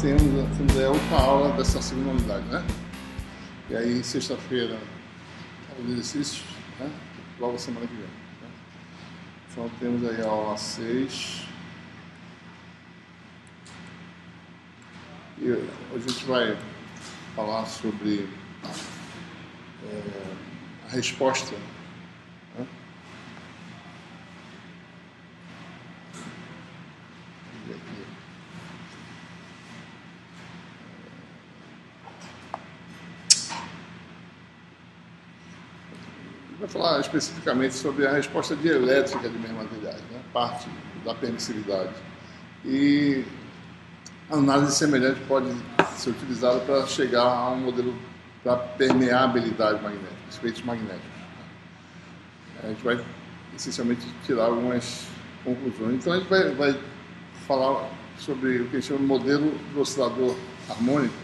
temos a última aula dessa segunda unidade, né? E aí, sexta-feira, os exercícios, né? Logo semana que vem. Né? Então, temos aí a aula 6. E hoje a gente vai falar sobre a resposta, né? Vai falar especificamente sobre a resposta dielétrica de meios materiais, né? Parte da permissividade. E a análise semelhante pode ser utilizada para chegar a um modelo para permeabilidade magnética, efeitos magnéticos. A gente vai essencialmente tirar algumas conclusões. Então a gente vai falar sobre o que a gente chama de modelo do oscilador harmônico,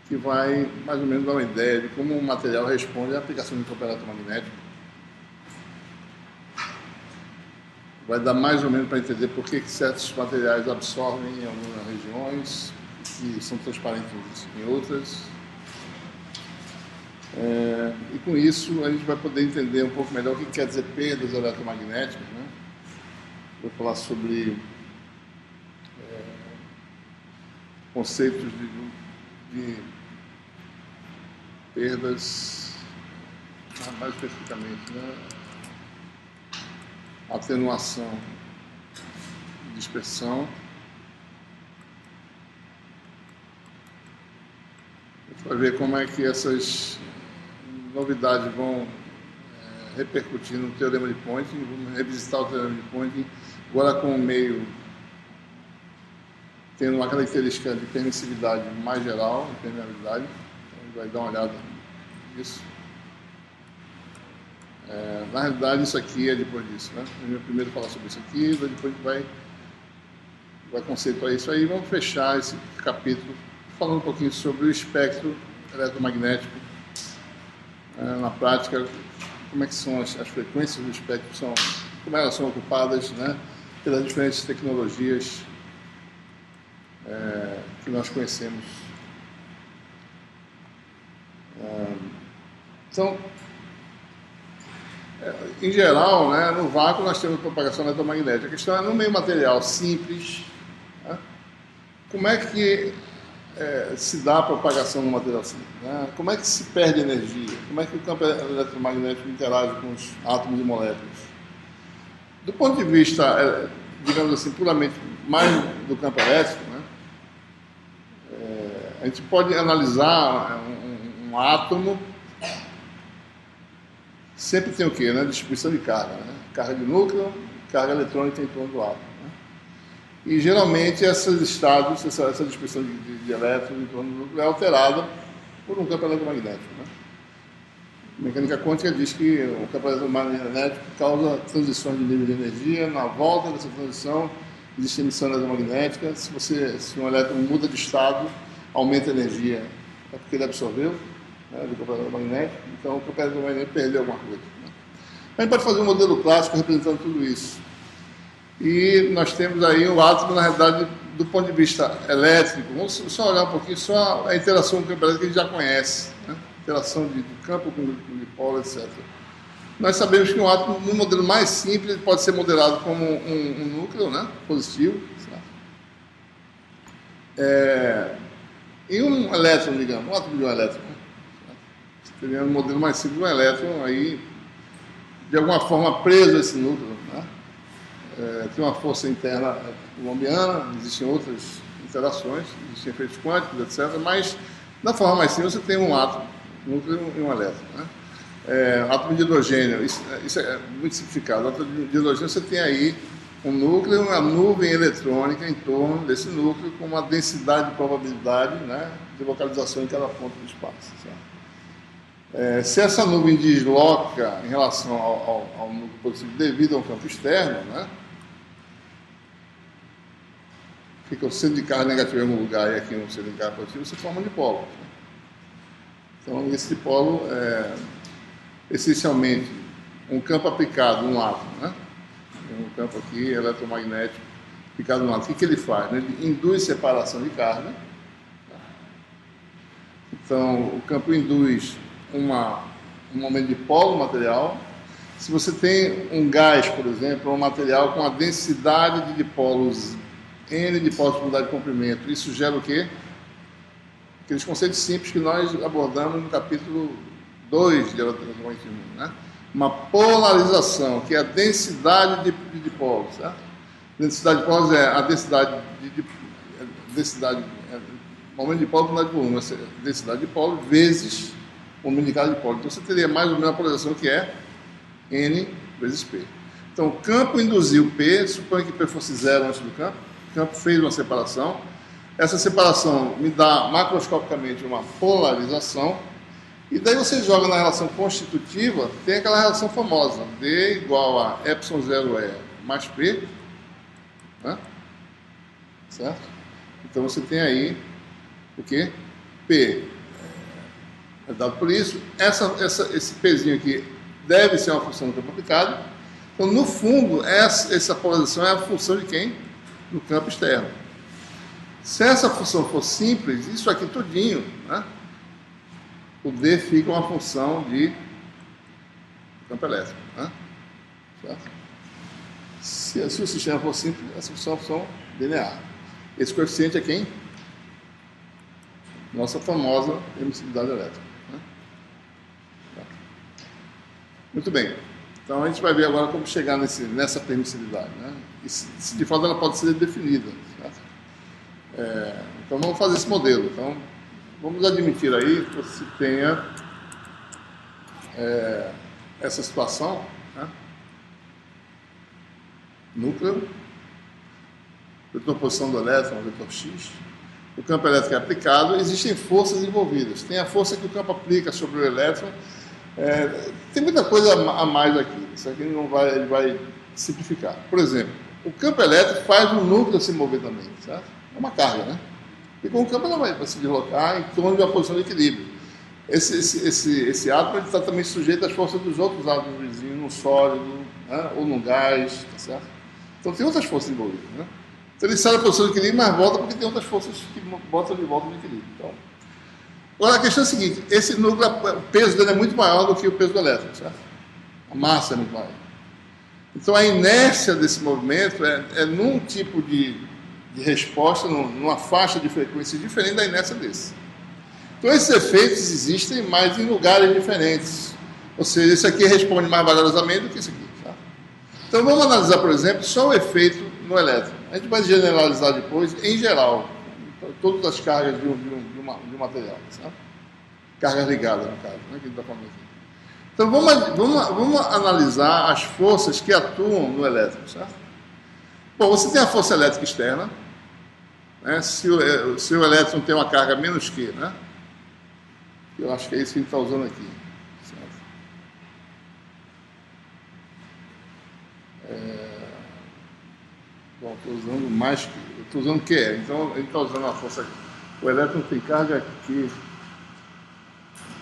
que vai mais ou menos dar uma ideia de como o material responde à aplicação de campo eletromagnético. Vai dar mais ou menos para entender por que certos materiais absorvem em algumas regiões e são transparentes em outras. E com isso a gente vai poder entender um pouco melhor o que quer dizer perdas eletromagnéticas, né? Vou falar sobre conceitos de perdas, mais especificamente, né? Atenuação, dispersão. A gente vai ver como é que essas novidades vão repercutir no teorema de Poynting. Vamos revisitar o teorema de Poynting agora com o meio tendo uma característica de permissividade mais geral, de permeabilidade. Então, a gente vai dar uma olhada nisso. Na realidade, isso aqui é depois disso, né? A gente vai primeiro falar sobre isso aqui, depois a gente vai conceituar isso aí. Vamos fechar esse capítulo falando um pouquinho sobre o espectro eletromagnético. Na prática, como é que são as frequências do espectro, como elas são ocupadas, né, pelas diferentes tecnologias que nós conhecemos. Então, em geral, né, no vácuo nós temos propagação eletromagnética. A questão é no meio material simples, né, como é que se dá a propagação no material simples, né? Como é que se perde energia? Como é que o campo eletromagnético interage com os átomos e moléculas? Do ponto de vista, digamos assim, puramente mais do campo elétrico, né, a gente pode analisar um átomo. Sempre tem o quê? Né? Distribuição de carga, né? Carga de núcleo, carga eletrônica em torno do átomo, né? E geralmente esses estados, essa distribuição de elétrons em torno do núcleo é alterada por um campo eletromagnético, né? A mecânica quântica diz que o campo eletromagnético causa transições de nível de energia. Na volta dessa transição existe emissão eletromagnética. Se um elétron muda de estado, aumenta a energia, é porque ele absorveu, né, do campo eletromagnético. Então o campo eletromagnético perdeu alguma coisa, né? A gente pode fazer um modelo clássico representando tudo isso. E nós temos aí o átomo, na realidade, do ponto de vista elétrico. Vamos só olhar um pouquinho só a interação com o campo elétrico que a gente já conhece, né? Interação de campo com dipolo, etc. Nós sabemos que um átomo, no modelo mais simples, pode ser modelado como um núcleo, né, positivo, certo? E um elétron, digamos, um átomo de um elétron, né? Seria um modelo mais simples de um elétron, aí, de alguma forma, preso a esse núcleo, né? Tem uma força interna colombiana, existem outras interações, existem efeitos quânticos, etc. Mas, da forma mais simples, você tem um átomo, um núcleo e um elétron, né? Átomo de hidrogênio, isso é muito simplificado. Átomo de hidrogênio, você tem aí um núcleo, uma nuvem eletrônica em torno desse núcleo, com uma densidade de probabilidade, né, de localização em cada ponto do espaço, certo? Se essa nuvem desloca em relação ao núcleo positivo devido a um campo externo, né, fica o centro de carga negativa em um lugar e aqui um centro de carga positivo, você forma um dipolo, né? Então, esse dipolo é essencialmente um campo aplicado, um átomo, né, um campo aqui eletromagnético aplicado no lado. O que ele faz? Ele induz separação de carga. Então, o campo induz um momento de polo material. Se você tem um gás, por exemplo, um material com a densidade de dipolos, N dipolos por unidade de comprimento, isso gera o quê? Aqueles conceitos simples que nós abordamos no capítulo 2 de eletromagnetismo, né? Uma polarização, que é a densidade de dipolos, certo? Densidade de dipolos é a densidade momento de polo por unidade de volume, densidade de polo vezes o número de carga de polo. Então você teria mais ou menos a polarização que é N vezes P. Então o campo induziu P, suponha que P fosse zero antes do campo, o campo fez uma separação, essa separação me dá macroscopicamente uma polarização, e daí você joga na relação constitutiva, tem aquela relação famosa, D igual a ε0E mais P, né? Certo? Então você tem aí o que? P é dado por isso. Esse Pzinho aqui deve ser uma função do campo aplicado. Então, no fundo, essa polarização é a função de quem? Do campo externo. Se essa função for simples, isso aqui tudinho, né? O D fica uma função de campo elétrico, né? Certo? Se o sistema for simples, essa função é uma função linear. Esse coeficiente é quem? Nossa famosa emissividade elétrica, né? Tá. Muito bem. Então a gente vai ver agora como chegar nessa permissividade, né? E de fato ela pode ser definida, certo? Então vamos fazer esse modelo. Então vamos admitir aí que você tenha essa situação, né? Núcleo, vetor posição do elétron, vetor X. O campo elétrico é aplicado, existem forças envolvidas. Tem a força que o campo aplica sobre o elétron. Tem muita coisa a mais aqui. Isso aqui ele vai simplificar. Por exemplo, o campo elétrico faz o núcleo se mover também, certo? É uma carga, né? E com o campo ela vai se deslocar em torno de uma posição de equilíbrio. Esse átomo está também sujeito às forças dos outros átomos vizinhos, no sólido, né? Ou no gás, tá certo? Então tem outras forças envolvidas, né? Então ele sai da posição de equilíbrio, mas volta porque tem outras forças que botam de volta no equilíbrio. Então, agora a questão é a seguinte: esse núcleo, o peso dele é muito maior do que o peso do elétron, certo? A massa é muito maior. Então a inércia desse movimento é num tipo de resposta, numa faixa de frequência diferente da inércia desse. Então esses efeitos existem, mas em lugares diferentes. Ou seja, esse aqui responde mais vagarosamente do que esse aqui. Certo? Então vamos analisar, por exemplo, só o efeito no elétron. A gente vai generalizar depois, em geral, todas as cargas de um material, certo? Cargas ligadas, no caso, né, que a gente está falando aqui. Então vamos analisar as forças que atuam no elétron, certo? Bom, você tem a força elétrica externa, né? Se o elétron tem uma carga menos Q, né? Eu acho que é isso que a gente está usando aqui, certo? Bom, estou usando mais que. Estou usando QE, então a gente está usando a força aqui. O elétron tem carga aqui.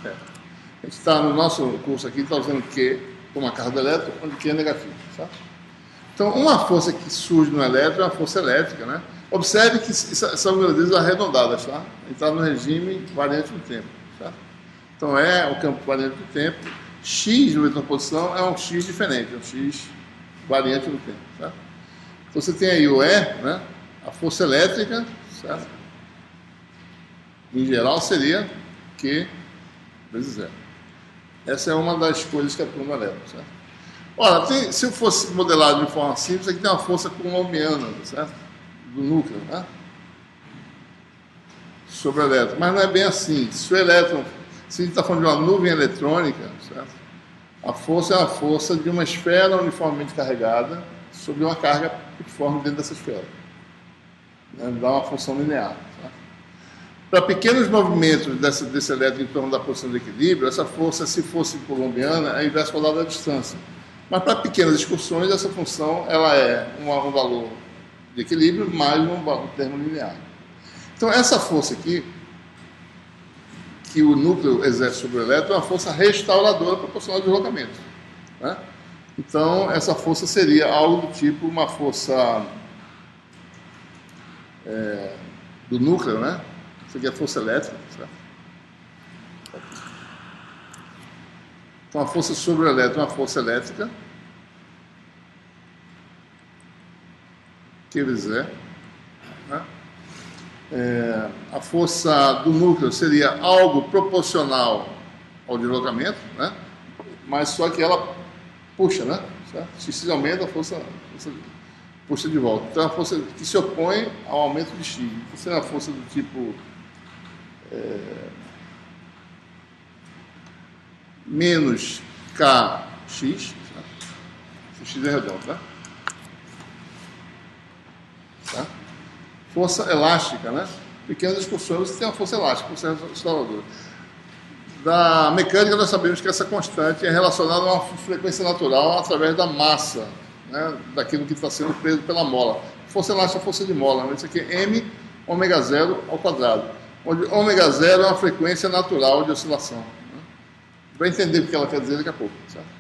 A gente está no nosso curso aqui, está usando Q como a carga do elétron, onde Q é negativo, certo? Então, uma força que surge no elétron é uma força elétrica, né? Observe que são medidas arredondadas, tá? A gente está no regime variante do tempo, certo? Então, é o campo variante do tempo. X no vetor posição é um X diferente, é um X variante do tempo, certo? Então, você tem aí o E, né? A força elétrica, certo? Em geral, seria Q vezes zero. Essa é uma das coisas que atuam no elétron, certo? Ora, se eu fosse modelado de forma simples, aqui tem uma força coulombiana, certo? Do núcleo, né? Sobre o elétron. Mas não é bem assim. Se a gente está falando de uma nuvem eletrônica, certo? A força é uma força de uma esfera uniformemente carregada sobre uma carga uniforme dentro dessa esfera. Né? Dá uma função linear. Certo? Para pequenos movimentos desse elétron em torno da posição de equilíbrio, essa força, se fosse coulombiana, é inverso quadrado da distância. Mas para pequenas excursões, essa função ela é um valor de equilíbrio mais um termo linear. Então, essa força aqui, que o núcleo exerce sobre o elétron, é uma força restauradora proporcional ao deslocamento. Né? Então, essa força seria algo do tipo uma força do núcleo, né? Isso aqui é a força elétrica, certo? Então, a força sobre o elétron é uma força elétrica, que dizer, né? A força do núcleo seria algo proporcional ao deslocamento, né? Mas só que ela puxa, né? Certo? X aumenta, a força puxa de volta. Então, é a força que se opõe ao aumento de X. Isso é uma força do tipo menos KX, certo? Se X é redondo, né? Tá? Força elástica, né? Pequenas excursões, você tem uma força elástica, força restauradora. Da mecânica, nós sabemos que essa constante é relacionada a uma frequência natural através da massa, né? Daquilo que está sendo preso pela mola. Força elástica é força de mola, isso aqui é m ômega zero ao quadrado, onde ômega zero é uma frequência natural de oscilação. Né? Vai entender o que ela quer dizer daqui a pouco, certo?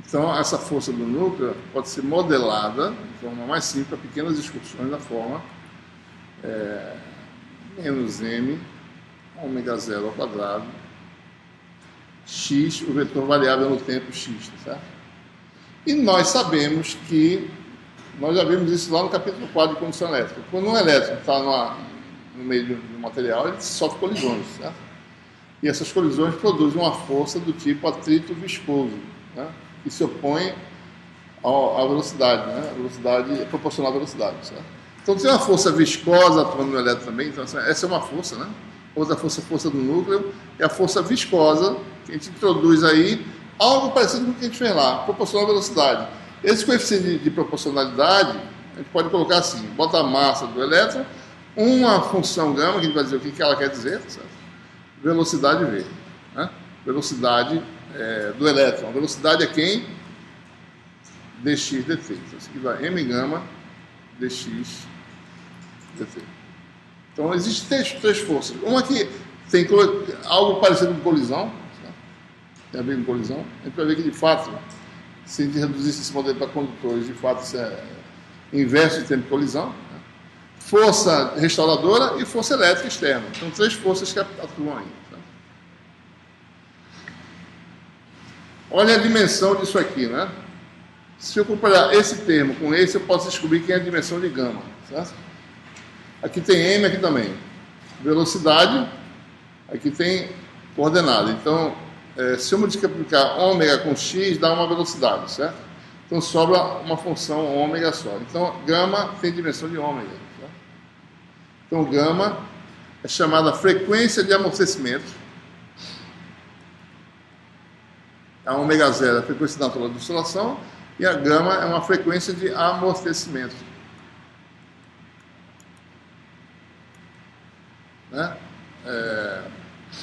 Então, essa força do núcleo pode ser modelada de forma mais simples, para pequenas excursões da forma menos m ômega zero ao quadrado x, o vetor variável no tempo x, tá certo? E nós sabemos que, nós já vimos isso lá no capítulo 4 de condução elétrica. Quando um elétron está no meio de um material, ele sofre colisões, certo? E essas colisões produzem uma força do tipo atrito viscoso, né? Que se opõe à velocidade, né? A velocidade é proporcional à velocidade, certo? Então tem uma força viscosa atuando no elétron também, então essa é uma força, né? Outra força do núcleo, é a força viscosa, que a gente introduz aí, algo parecido com o que a gente fez lá, proporcional à velocidade. Esse coeficiente de proporcionalidade, a gente pode colocar assim, bota a massa do elétron, uma função gama, que a gente vai dizer o que ela quer dizer, certo? Velocidade V, né? Velocidade do elétron. A velocidade é quem? dx dt. Então, isso aqui vai m gama dx dt. Então, existem três forças. Uma que tem algo parecido com colisão, certo? Tem a ver com colisão. A gente vai ver que, de fato, se a gente reduzisse esse modelo para condutores, de fato, isso é inverso de tempo de colisão. Né? Força restauradora e força elétrica externa. São três forças que atuam aí. Certo? Olha a dimensão disso aqui, né? Se eu comparar esse termo com esse, eu posso descobrir quem é a dimensão de gama, certo? Aqui tem m, aqui também. Velocidade, aqui tem coordenada. Então, se eu multiplicar ômega com x, dá uma velocidade, certo? Então, sobra uma função ômega só. Então, gama tem dimensão de ômega. Certo? Então, gama é chamada frequência de amortecimento. A ômega zero é a frequência natural de oscilação e a gama é uma frequência de amortecimento. Né?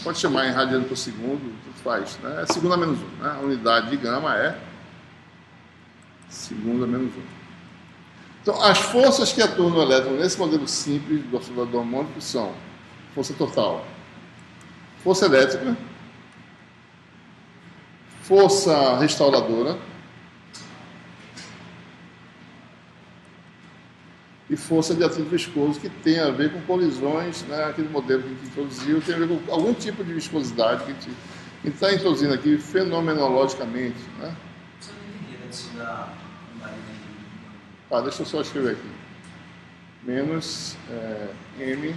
Pode chamar em radiano por segundo, tudo faz. Né? É segunda menos 1. Né? A unidade de gama é segunda menos 1. Então, as forças que atuam no elétron nesse modelo simples do oscilador harmônico são força total, força elétrica, força restauradora e força de atrito viscoso, que tem a ver com colisões, né? Aquele modelo que a gente introduziu, tem a ver com algum tipo de viscosidade que a gente está introduzindo aqui fenomenologicamente. Né? Você não dividia isso da Deixa eu só escrever aqui. Menos m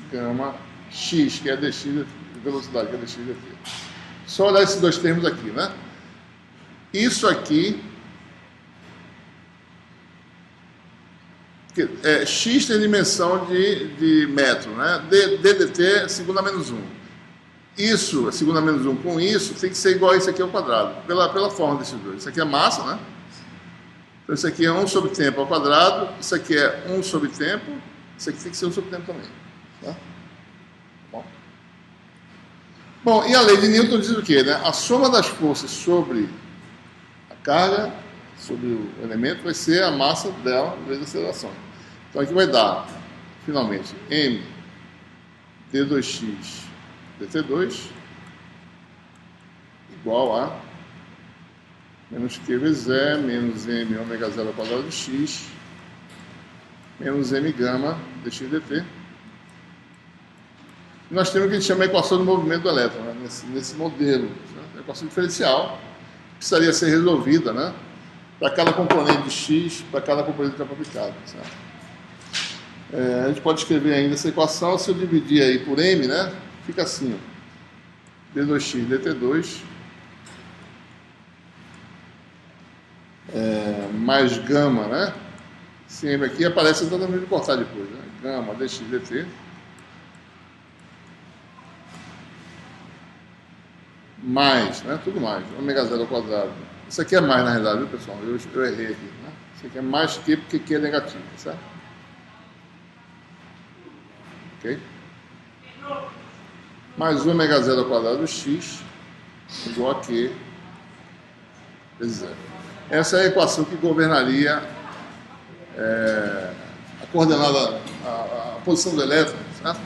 gama x, que é dx de velocidade, que é dx dt. Só olhar esses dois termos aqui, né? Isso aqui, x tem dimensão de metro, né? ddt é segunda menos 1. Isso, segunda menos 1 com isso, tem que ser igual a isso aqui ao quadrado, pela forma desses dois. Isso aqui é massa, né? Então isso aqui é 1 sobre tempo ao quadrado, isso aqui é 1 sobre tempo, isso aqui tem que ser 1 sobre tempo também. Tá? Bom, e a lei de Newton diz o quê? Né? A soma das forças sobre a carga, sobre o elemento vai ser a massa dela vezes a aceleração. Então aqui vai dar, finalmente, m d2x dt2 igual a menos q vezes e menos m ômega 0 ao quadrado de x menos m gama dx dt. Nós temos o que a gente chama de equação do movimento do elétron, né? nesse modelo. Né? A equação diferencial precisaria ser resolvida, né? Para cada componente de x, para cada componente de campo aplicado. A gente pode escrever ainda essa equação, se eu dividir aí por m, né? Fica assim, ó, d2x dt2 mais gama, né? Esse m aqui aparece exatamente no cortar depois, né? Gama dx dt mais, né? Tudo mais, ômega 0 ao quadrado. Isso aqui é mais na realidade, viu, pessoal? Eu errei aqui, né? Isso aqui é mais que porque Q é negativo, certo? Ok? Mais ômega 0 ao quadrado de x igual a Q vezes 0. Essa é a equação que governaria a coordenada, a posição do elétron, certo?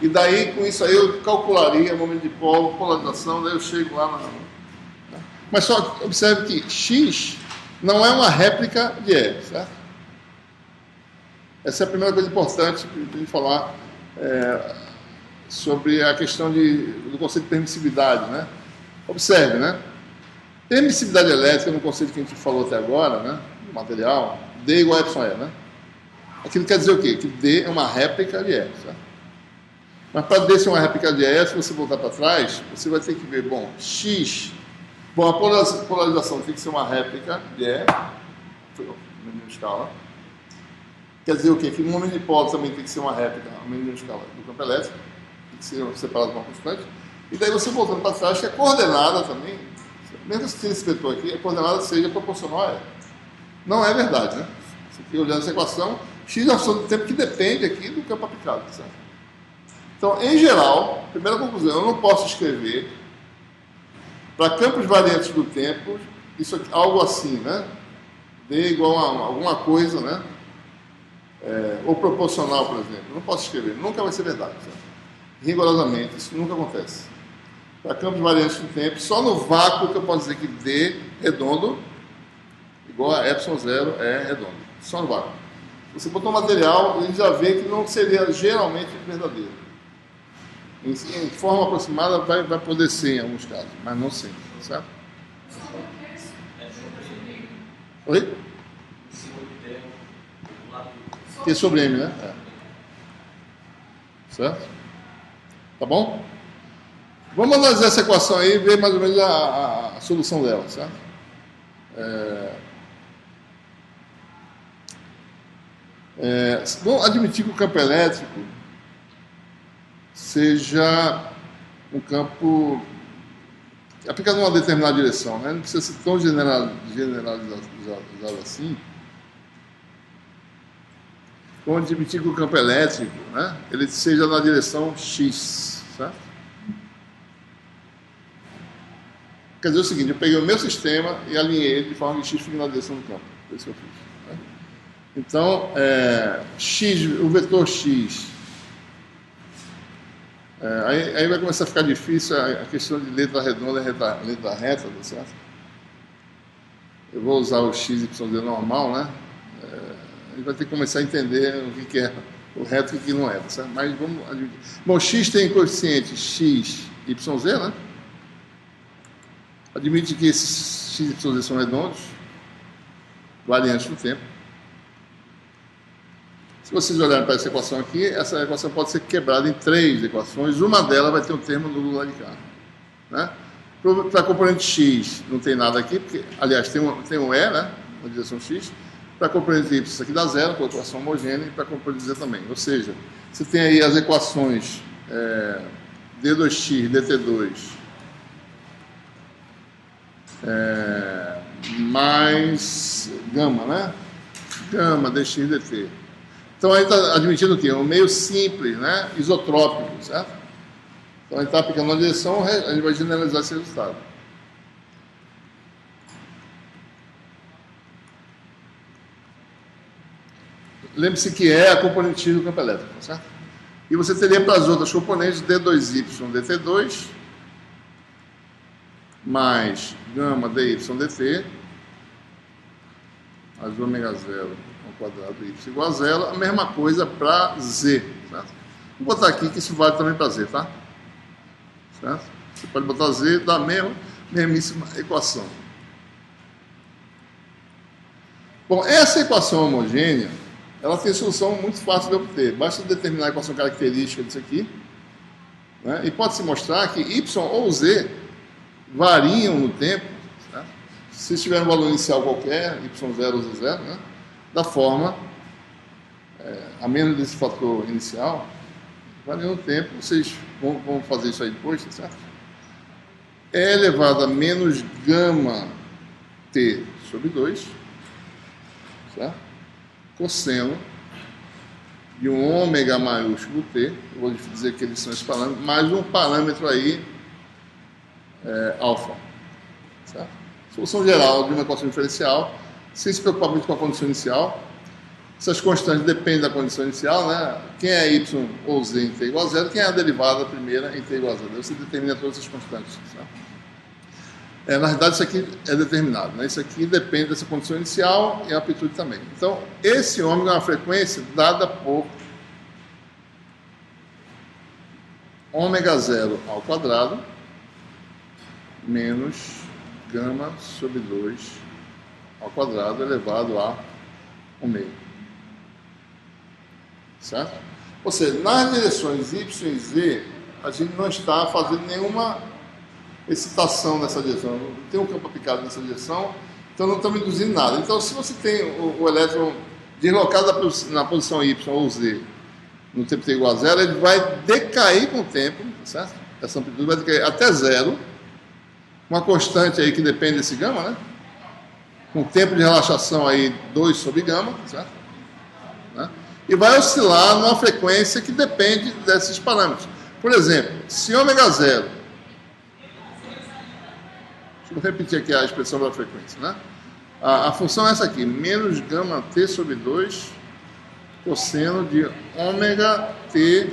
E daí, com isso aí, eu calcularia o momento de polo, polarização, daí eu chego lá na... Mas só observe que x não é uma réplica de E, certo? Essa é a primeira coisa importante para a gente falar sobre a questão do conceito de permissividade, né? Observe, né? Permissividade elétrica, no conceito que a gente falou até agora, né? No material, D igual a εE, né? Aquilo quer dizer o quê? Que D é uma réplica de E, certo? Mas para D ser uma réplica de E, se você voltar para trás, você vai ter que ver, bom, X... Bom, a polarização tem que ser uma réplica de E, menor escala. Quer dizer o quê? Que no momento de polo também tem que ser uma réplica, a menor escala do campo elétrico, tem que ser separado por uma constante. E daí você voltando para trás, que a coordenada também, mesmo que esse vetor aqui, a coordenada seja proporcional a E. Não é verdade, né? Você fica olhando essa equação, X é a função do tempo que depende aqui do campo aplicado, certo? Então, em geral, primeira conclusão, eu não posso escrever para campos variantes do tempo, isso aqui, algo assim, né? D igual a alguma coisa, né? Ou proporcional, por exemplo. Eu não posso escrever, nunca vai ser verdade, certo? Rigorosamente, isso nunca acontece. Para campos variantes do tempo, só no vácuo que eu posso dizer que D redondo igual a ε0 é redondo. Só no vácuo. Se você botou material, a gente já vê que não seria geralmente verdadeiro. Em forma aproximada vai poder ser em alguns casos, mas não sempre, certo? Oi? Que é sobre M, né? Certo? Tá bom? Vamos analisar essa equação aí e ver mais ou menos a solução dela, certo? Vamos admitir que o campo elétrico seja um campo aplicado em uma determinada direção, né? Não precisa ser tão generalizado assim. Vamos admitir que o campo elétrico, né, ele seja na direção X, certo? Quer dizer o seguinte, eu peguei o meu sistema e alinhei ele de forma que X fique na direção do campo. É isso que eu fiz. Né? Então, X, o vetor X, aí vai começar a ficar difícil a questão de letra redonda e letra reta, tá certo? Eu vou usar o x, y, z normal, né? A gente vai ter que começar a entender o que é o reto e o que não é, tá certo? Mas vamos admitir. Bom, x tem coeficiente x, y, z, né? Admite que esses x, y, z são redondos, variantes do tempo. Se vocês olharem para essa equação aqui, essa equação pode ser quebrada em 3 equações. Uma delas vai ter um termo nulo lá de cá. Né? Para a componente x, não tem nada aqui, porque, aliás, tem um E, né, na direção x. Para a componente y, isso aqui dá zero, com a equação homogênea, e para a componente z também. Ou seja, você tem aí as equações d2x, dt2, mais gama, né? Gama, dx, dt. Então, aí está admitindo o quê? Um meio simples, né? Isotrópico, certo? Então, a gente está aplicando uma direção, a gente vai generalizar esse resultado. lembre-se que é a componente X do campo elétrico, tá certo? E você teria para as outras componentes D2Y dt2 mais gama dy dt mais ômega 0 ao quadrado y igual a zero, a mesma coisa para z, certo? Vou botar aqui que isso vale também para z, tá? Certo? Você pode botar z da mesmíssima equação. Bom, essa equação homogênea, ela tem solução muito fácil de obter. Basta determinar a equação característica disso aqui, né? E pode-se mostrar que y ou z variam no tempo, certo? Se tiver um valor inicial qualquer, y0 ou z0, né? Da forma, a menos desse fator inicial, variam no tempo. Vocês vão fazer isso aí depois, tá certo? E elevado a menos gama t sobre 2, certo? Cosseno de um ômega maiúsculo t, eu vou dizer que eles são esses parâmetros, mais um parâmetro aí, alfa, certo? Solução geral de uma equação diferencial, sem se preocupar muito com a condição inicial. Essas constantes dependem da condição inicial, né? Quem é y ou z em t igual a zero, quem é a derivada primeira em t igual a zero. Você determina todas essas constantes, certo? Na verdade, isso aqui é determinado, né? Isso aqui depende dessa condição inicial e a amplitude também. Então, esse ômega é uma frequência dada por ômega 0 ao quadrado menos gama sobre 2 ao quadrado elevado a 1/2. Certo? Ou seja, nas direções y e z, a gente não está fazendo nenhuma excitação nessa direção, não tem um campo aplicado nessa direção, então não estamos induzindo nada. Então, se você tem o elétron deslocado na posição y ou z no tempo t igual a zero, ele vai decair com o tempo, certo? Essa amplitude vai decair até zero, uma constante aí que depende desse gama, né? Com tempo de relaxação aí 2 sobre gama, certo? Né? E vai oscilar numa frequência que depende desses parâmetros. Por exemplo, se ômega 0, deixa eu repetir aqui a expressão da frequência, né? A função é essa aqui, menos gama t sobre 2 cosseno de ômega t,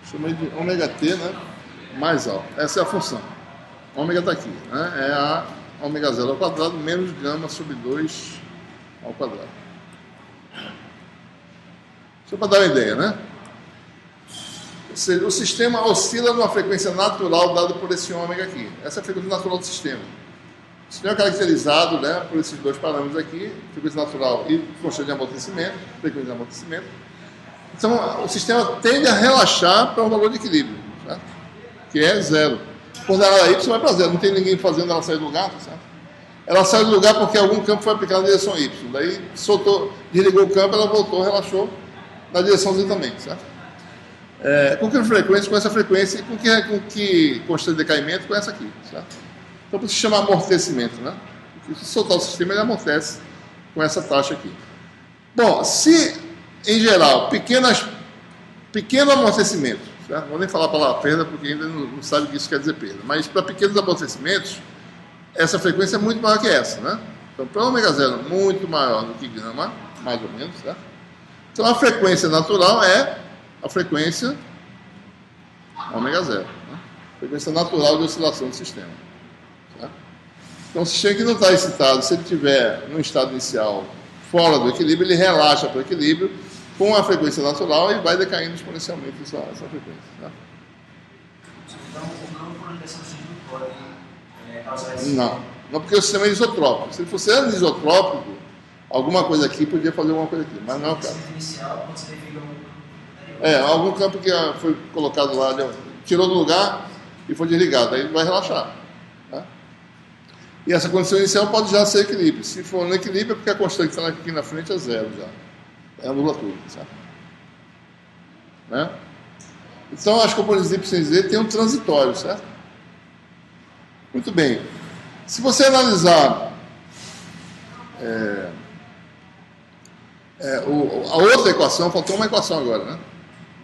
chamei de ômega t, né? Mais alto. Essa é a função. Ômega está aqui, né? É a ômega 0 ao quadrado menos gama sobre 2 ao quadrado. Só para dar uma ideia, né? Ou seja, o sistema oscila numa frequência natural dada por esse ômega aqui. Essa é a frequência natural do sistema. O sistema é caracterizado, né, por esses dois parâmetros aqui, frequência natural e constante de amortecimento, frequência de amortecimento. Então, o sistema tende a relaxar para um valor de equilíbrio, certo? Que é zero. Quando ela y vai para zero, não tem ninguém fazendo ela sair do lugar, certo? Ela sai do lugar porque algum campo foi aplicado na direção y. Daí soltou, desligou o campo, ela voltou, relaxou na direção z também, certo? Com que frequência? Com essa frequência e com que constante de decaimento? Com essa aqui, certo? Então, por isso se chama amortecimento, né? Porque se soltar o sistema, ele amortece com essa taxa aqui. Bom, se, em geral, pequeno amortecimento, certo? Não vou nem falar a palavra perda, porque ainda não sabe o que isso quer dizer perda, mas para pequenos amortecimentos, essa frequência é muito maior que essa, né? Então, para ômega 0, muito maior do que gama, mais ou menos, certo? Então, a frequência natural é a frequência ômega 0, né? Frequência natural de oscilação do sistema. Certo? Então, o sistema que não está excitado, se ele estiver no estado inicial fora do equilíbrio, ele relaxa para o equilíbrio com a frequência natural e vai decaindo exponencialmente essa frequência. Certo? Então, o campo por direção X não pode causar esse... Não, porque o sistema é isotrópico. Se ele fosse anisotrópico, alguma coisa aqui podia fazer alguma coisa aqui, mas não é o caso. Inicial, quando você define algum campo que foi colocado lá, tirou do lugar e foi desligado, aí ele vai relaxar. Tá? E essa condição inicial pode já ser equilíbrio. Se for no equilíbrio, é porque a constante que está aqui na frente é zero já. Anula tudo, certo? Né? Então, as componentes y e z têm um transitório, certo? Muito bem. Se você analisar a outra equação, faltou uma equação agora, né?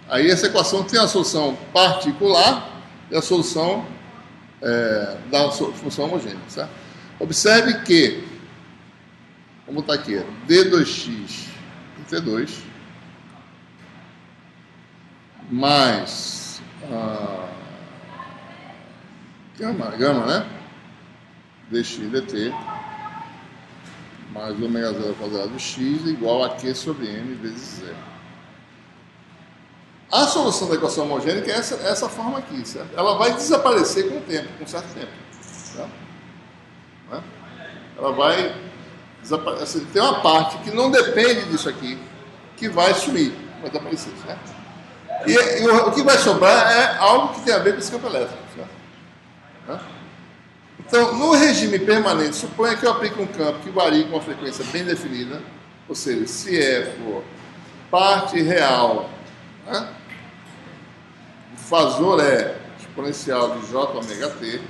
Aí essa equação tem a solução particular e a solução da função homogênea, certo? Observe que, vamos botar aqui, d2x T2 mais gama, né? dx dt mais ômega 0 ao quadrado de x igual a Q sobre M vezes 0. A solução da equação homogênica é essa forma aqui, certo? Ela vai desaparecer com o tempo, com um certo tempo. Certo? Né? Ela vai desaparecer. Tem uma parte que não depende disso aqui, que vai sumir, vai desaparecer, certo? E o que vai sobrar é algo que tem a ver com esse campo elétrico, certo? Né? Então, no regime permanente, suponha que eu aplique um campo que varie com uma frequência bem definida, ou seja, se for parte real, né? O fasor é exponencial de j ômega t.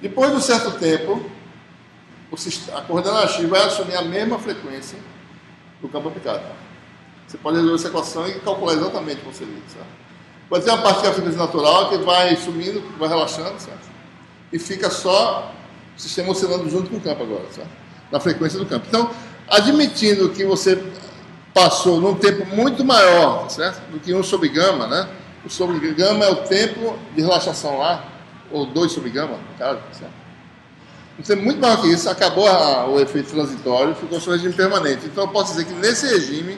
Depois de um certo tempo, a coordenada x vai assumir a mesma frequência do campo aplicado. Você pode resolver essa equação e calcular exatamente como seria, certo? Pode ter uma parte que é a frequência natural, que vai sumindo, vai relaxando, certo? E fica só o sistema oscilando junto com o campo agora, certo? Na frequência do campo. Então, admitindo que você passou num tempo muito maior, certo? Do que 1 sobre gama, né? O sobre gama é o tempo de relaxação lá, ou 2 sobre gama, no caso, certo? Um tempo muito maior que isso, acabou o efeito transitório, ficou só regime permanente. Então, eu posso dizer que nesse regime,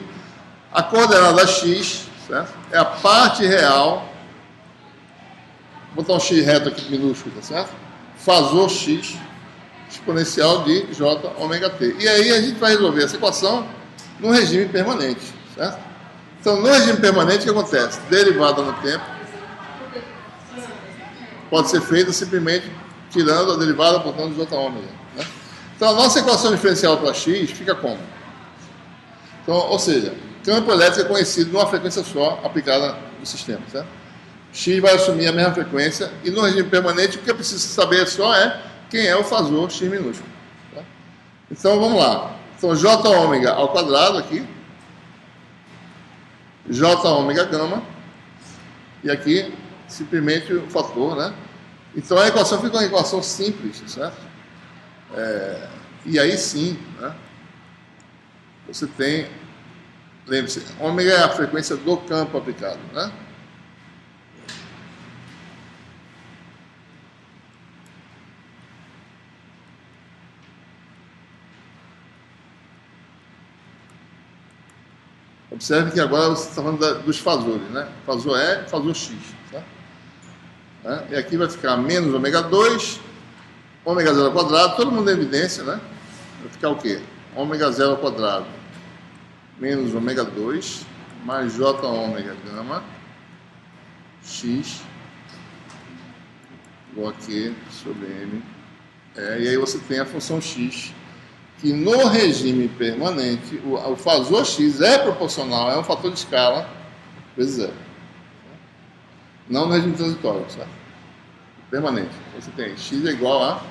a coordenada x, certo? É a parte real. Vou botar um x reto aqui minúsculo, tá certo? Fasor x exponencial de j ômega t. E aí a gente vai resolver essa equação no regime permanente, certo? Então, no regime permanente, o que acontece? Derivada no tempo pode ser feita simplesmente tirando a derivada por conta de j ômega, né? Então, a nossa equação diferencial para x fica como? Então, ou seja, campo elétrico é conhecido numa frequência só aplicada no sistema, certo? X vai assumir a mesma frequência e no regime permanente o que eu preciso saber só é quem é o fasor x minúsculo. Tá? Então vamos lá. Então j ômega ao quadrado aqui, j ômega gama e aqui simplesmente o fator, né? Então a equação fica uma equação simples, certo? E aí sim, né? Você tem, lembre-se, ômega é a frequência do campo aplicado, né? Observe que agora você está falando dos fasores, né? Fasor E, fasor X, certo? E aqui vai ficar menos ômega 2, ômega 0 ao quadrado, todo mundo em evidência, né? Vai ficar o quê? Ômega 0 ao quadrado menos ômega 2 mais j ômega gama x igual a Q sobre M. E aí você tem a função x, que no regime permanente, o fasor x é proporcional, é um fator de escala vezes zero. Não no regime transitório, certo? Permanente. Você tem x é igual a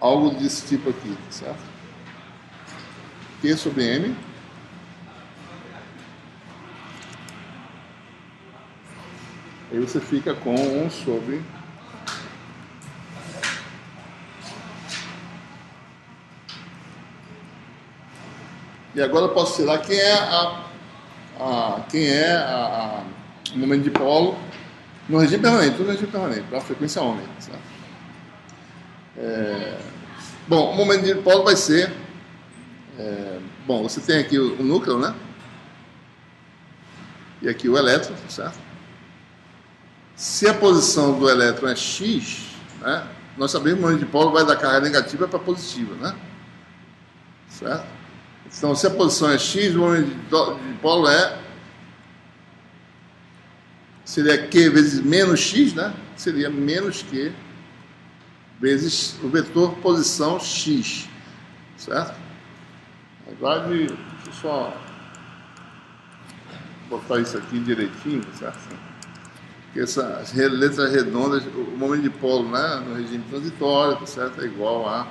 algo desse tipo aqui, certo? Q sobre M. Aí você fica com 1 sobre... E agora eu posso tirar quem é o momento de polo no regime permanente, tudo no regime permanente, para a frequência ômega. Certo? Bom, o momento de polo vai ser... bom, você tem aqui o núcleo, né? E aqui o elétron, certo? Se a posição do elétron é x, né? Nós sabemos que o momento de polo vai da carga negativa para positiva, né? Certo? Então, se a posição é x, o momento de polo seria Q vezes menos x, né? Seria menos Q vezes o vetor posição x, certo? Agora, deixa eu só botar isso aqui direitinho, certo? Porque essas letras redondas, o momento de polo, né, no regime transitório, certo? É igual a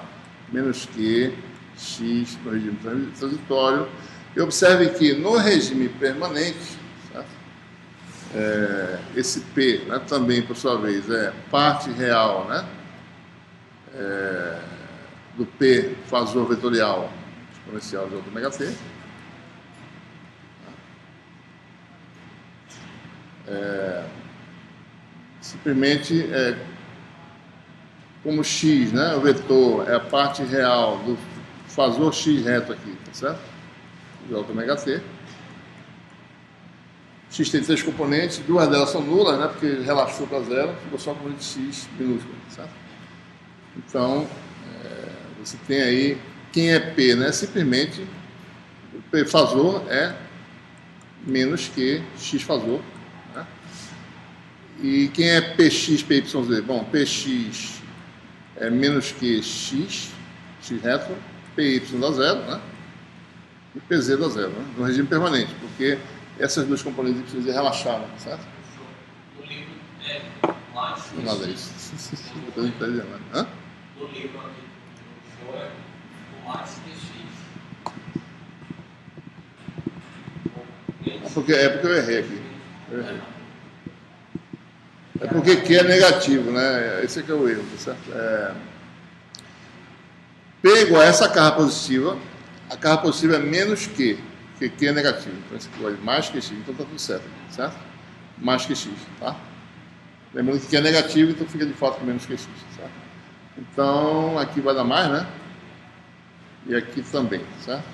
menos Q x no regime transitório. E observe que no regime permanente, certo? Esse P, né, também, por sua vez, é parte real, né, do P fasor vetorial exponencial de ômega t. Simplesmente como x, né, o vetor é a parte real do fasor x reto aqui, tá certo? De ômega t. X tem 3 componentes, 2 delas são nulas, né, porque relaxou para zero, ficou só a componente x minúscula, certo? Então, você tem aí, quem é P, né, simplesmente, o P fasor é menos que x fasor, né? E quem é PX, PYZ? Bom, PX é menos que x reto, PY dá zero, né? E PZ dá zero, né? No regime permanente, porque essas duas componentes Y relaxaram, certo? O livro é mais que Nada x. isso. Estou entendendo. Hã? O livro aqui do show é o mais que x. Porque eu errei aqui. É porque Q é negativo, né? Esse aqui é o erro, tá certo? P igual a essa carga positiva, a carga positiva é menos Q, porque Q é negativo. Então esse aqui vale mais que X, então tá tudo certo, certo? Mais que X, tá? Lembrando que Q é negativo, então fica de fato com menos que X, certo? Então aqui vai dar mais, né? E aqui também, certo?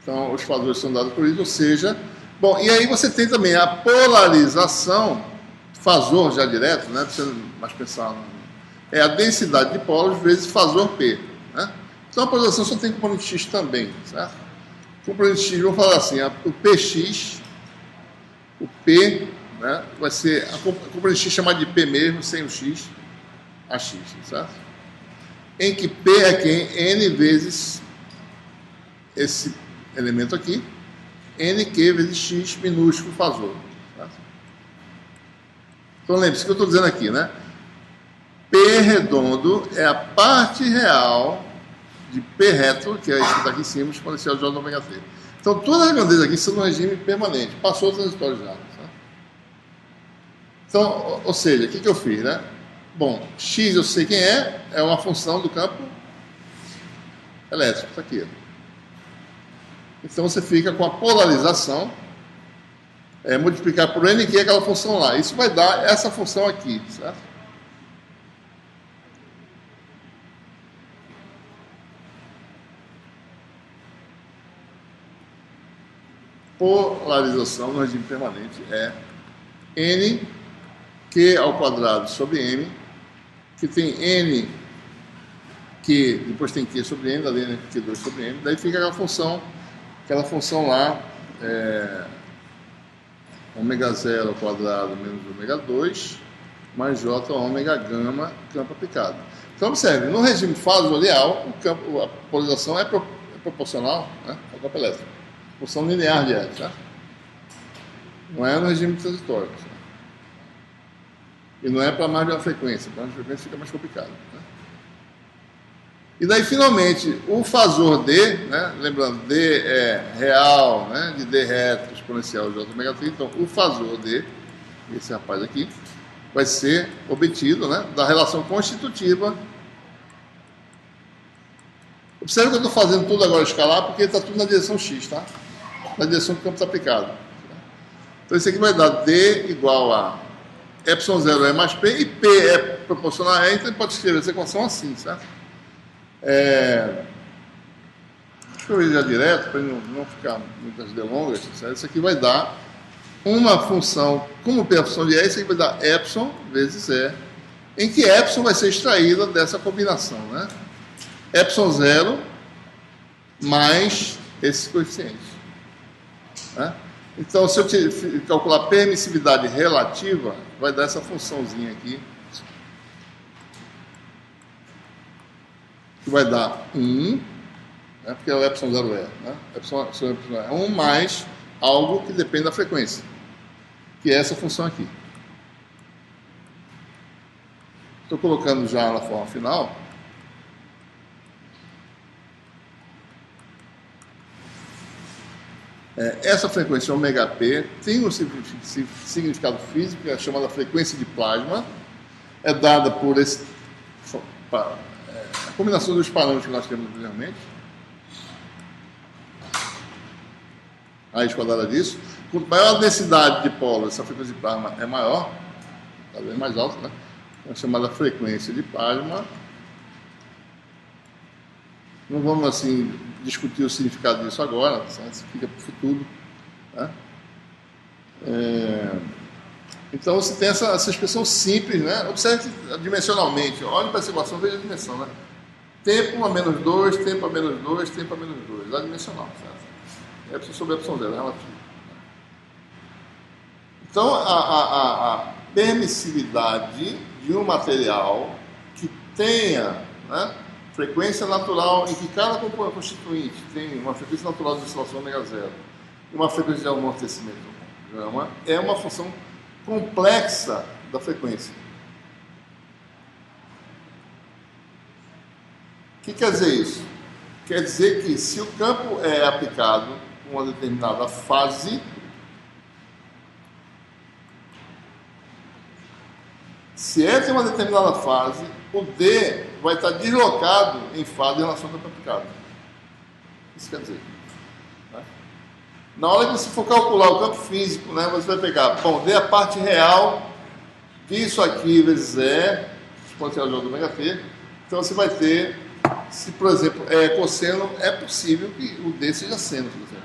Então os fasores são dados por isso, ou seja... Bom, e aí você tem também a polarização, fasor já direto, né? Não precisa mais pensar... É a densidade de polos vezes fasor P, né? Então a polarização só tem componente X também, certo? Componente X, vamos falar assim, o PX, o P, né, vai ser, a componente X chamada de P mesmo, sem o X, a X, certo? Em que P é quem? N vezes esse elemento aqui, NQ vezes X minúsculo fasor, certo? Então lembre-se que eu estou dizendo aqui, né? P redondo é a parte real de P reto, que é isso que está aqui em cima, exponencial de J ômega t. Então, todas as grandezas aqui são no regime permanente. Passou o transitório já. Certo? Então, ou seja, o que eu fiz, né? Bom, x eu sei quem é uma função do campo elétrico, está aqui. Então, você fica com a polarização, multiplicar por n, que é aquela função lá. Isso vai dar essa função aqui, certo? Polarização no regime permanente é n q ao quadrado sobre m, que tem n q, depois tem q sobre m, daí n q2 sobre m, daí fica aquela função lá, ômega 0 ao quadrado menos ômega 2, mais j ômega gama, campo aplicado. Então observe, no regime fasorial, a polarização é proporcional, né, ao campo elétrico. Função linear de R, tá? Não é no regime transitório. Tá? E não é para mais de uma frequência. Para mais de uma frequência fica mais complicado. Né? E daí, finalmente, o fasor D, né? Lembrando, D é real, né? De D reto exponencial de ômega t. Então, o fasor D, esse rapaz aqui, vai ser obtido, né? Da relação constitutiva. Observe que eu estou fazendo tudo agora escalar, porque está tudo na direção X, tá? Na direção que o campo está aplicado. Então, isso aqui vai dar D igual a ε0 é mais P, e P é proporcional a E, então pode escrever essa equação assim, certo? Deixa eu ver já direto, para não ficar muitas delongas, certo? Isso aqui vai dar uma função, como P é a função de E, isso aqui vai dar epsilon vezes E, em que epsilon vai ser extraída dessa combinação, né? Epsilon 0 mais esse coeficiente. Né? Então, se eu calcular permissividade relativa, vai dar essa funçãozinha aqui, que vai dar 1, né? Porque é o epsilon 0 é, né? Epsilon é 1 mais algo que depende da frequência, que é essa função aqui. Estou colocando já na forma final. Essa frequência ômega P tem um significado físico, que é chamada frequência de plasma, é dada por a combinação dos parâmetros que nós temos anteriormente, raiz quadrada disso. Quanto maior a densidade de polos, essa frequência de plasma é maior, cada vez mais alta, né? É chamada frequência de plasma. Não vamos, assim, discutir o significado disso agora, isso fica para o futuro, né? Então, você tem essa expressão simples, né? Observe dimensionalmente, olhe para essa equação, veja a dimensão, né? Tempo a menos 2, tempo a menos 2, tempo a menos 2, adimensional, certo? Epsilon sobre epsilon zero, é relativo. Então, a permissividade de um material que tenha, né, frequência natural em que cada constituinte tem uma frequência natural de oscilação ômega zero e uma frequência de amortecimento gama, é uma função complexa da frequência. O que quer dizer isso? Quer dizer que se o campo é aplicado com uma determinada fase, se tem uma determinada fase, o D vai estar deslocado em fase em relação ao campo aplicado. Isso quer dizer. Né? Na hora que você for calcular o campo físico, né, você vai pegar, bom, D é a parte real disso aqui vezes E, exponencial de ômega t. Então você vai ter, se por exemplo é cosseno, é possível que o D seja seno, por exemplo,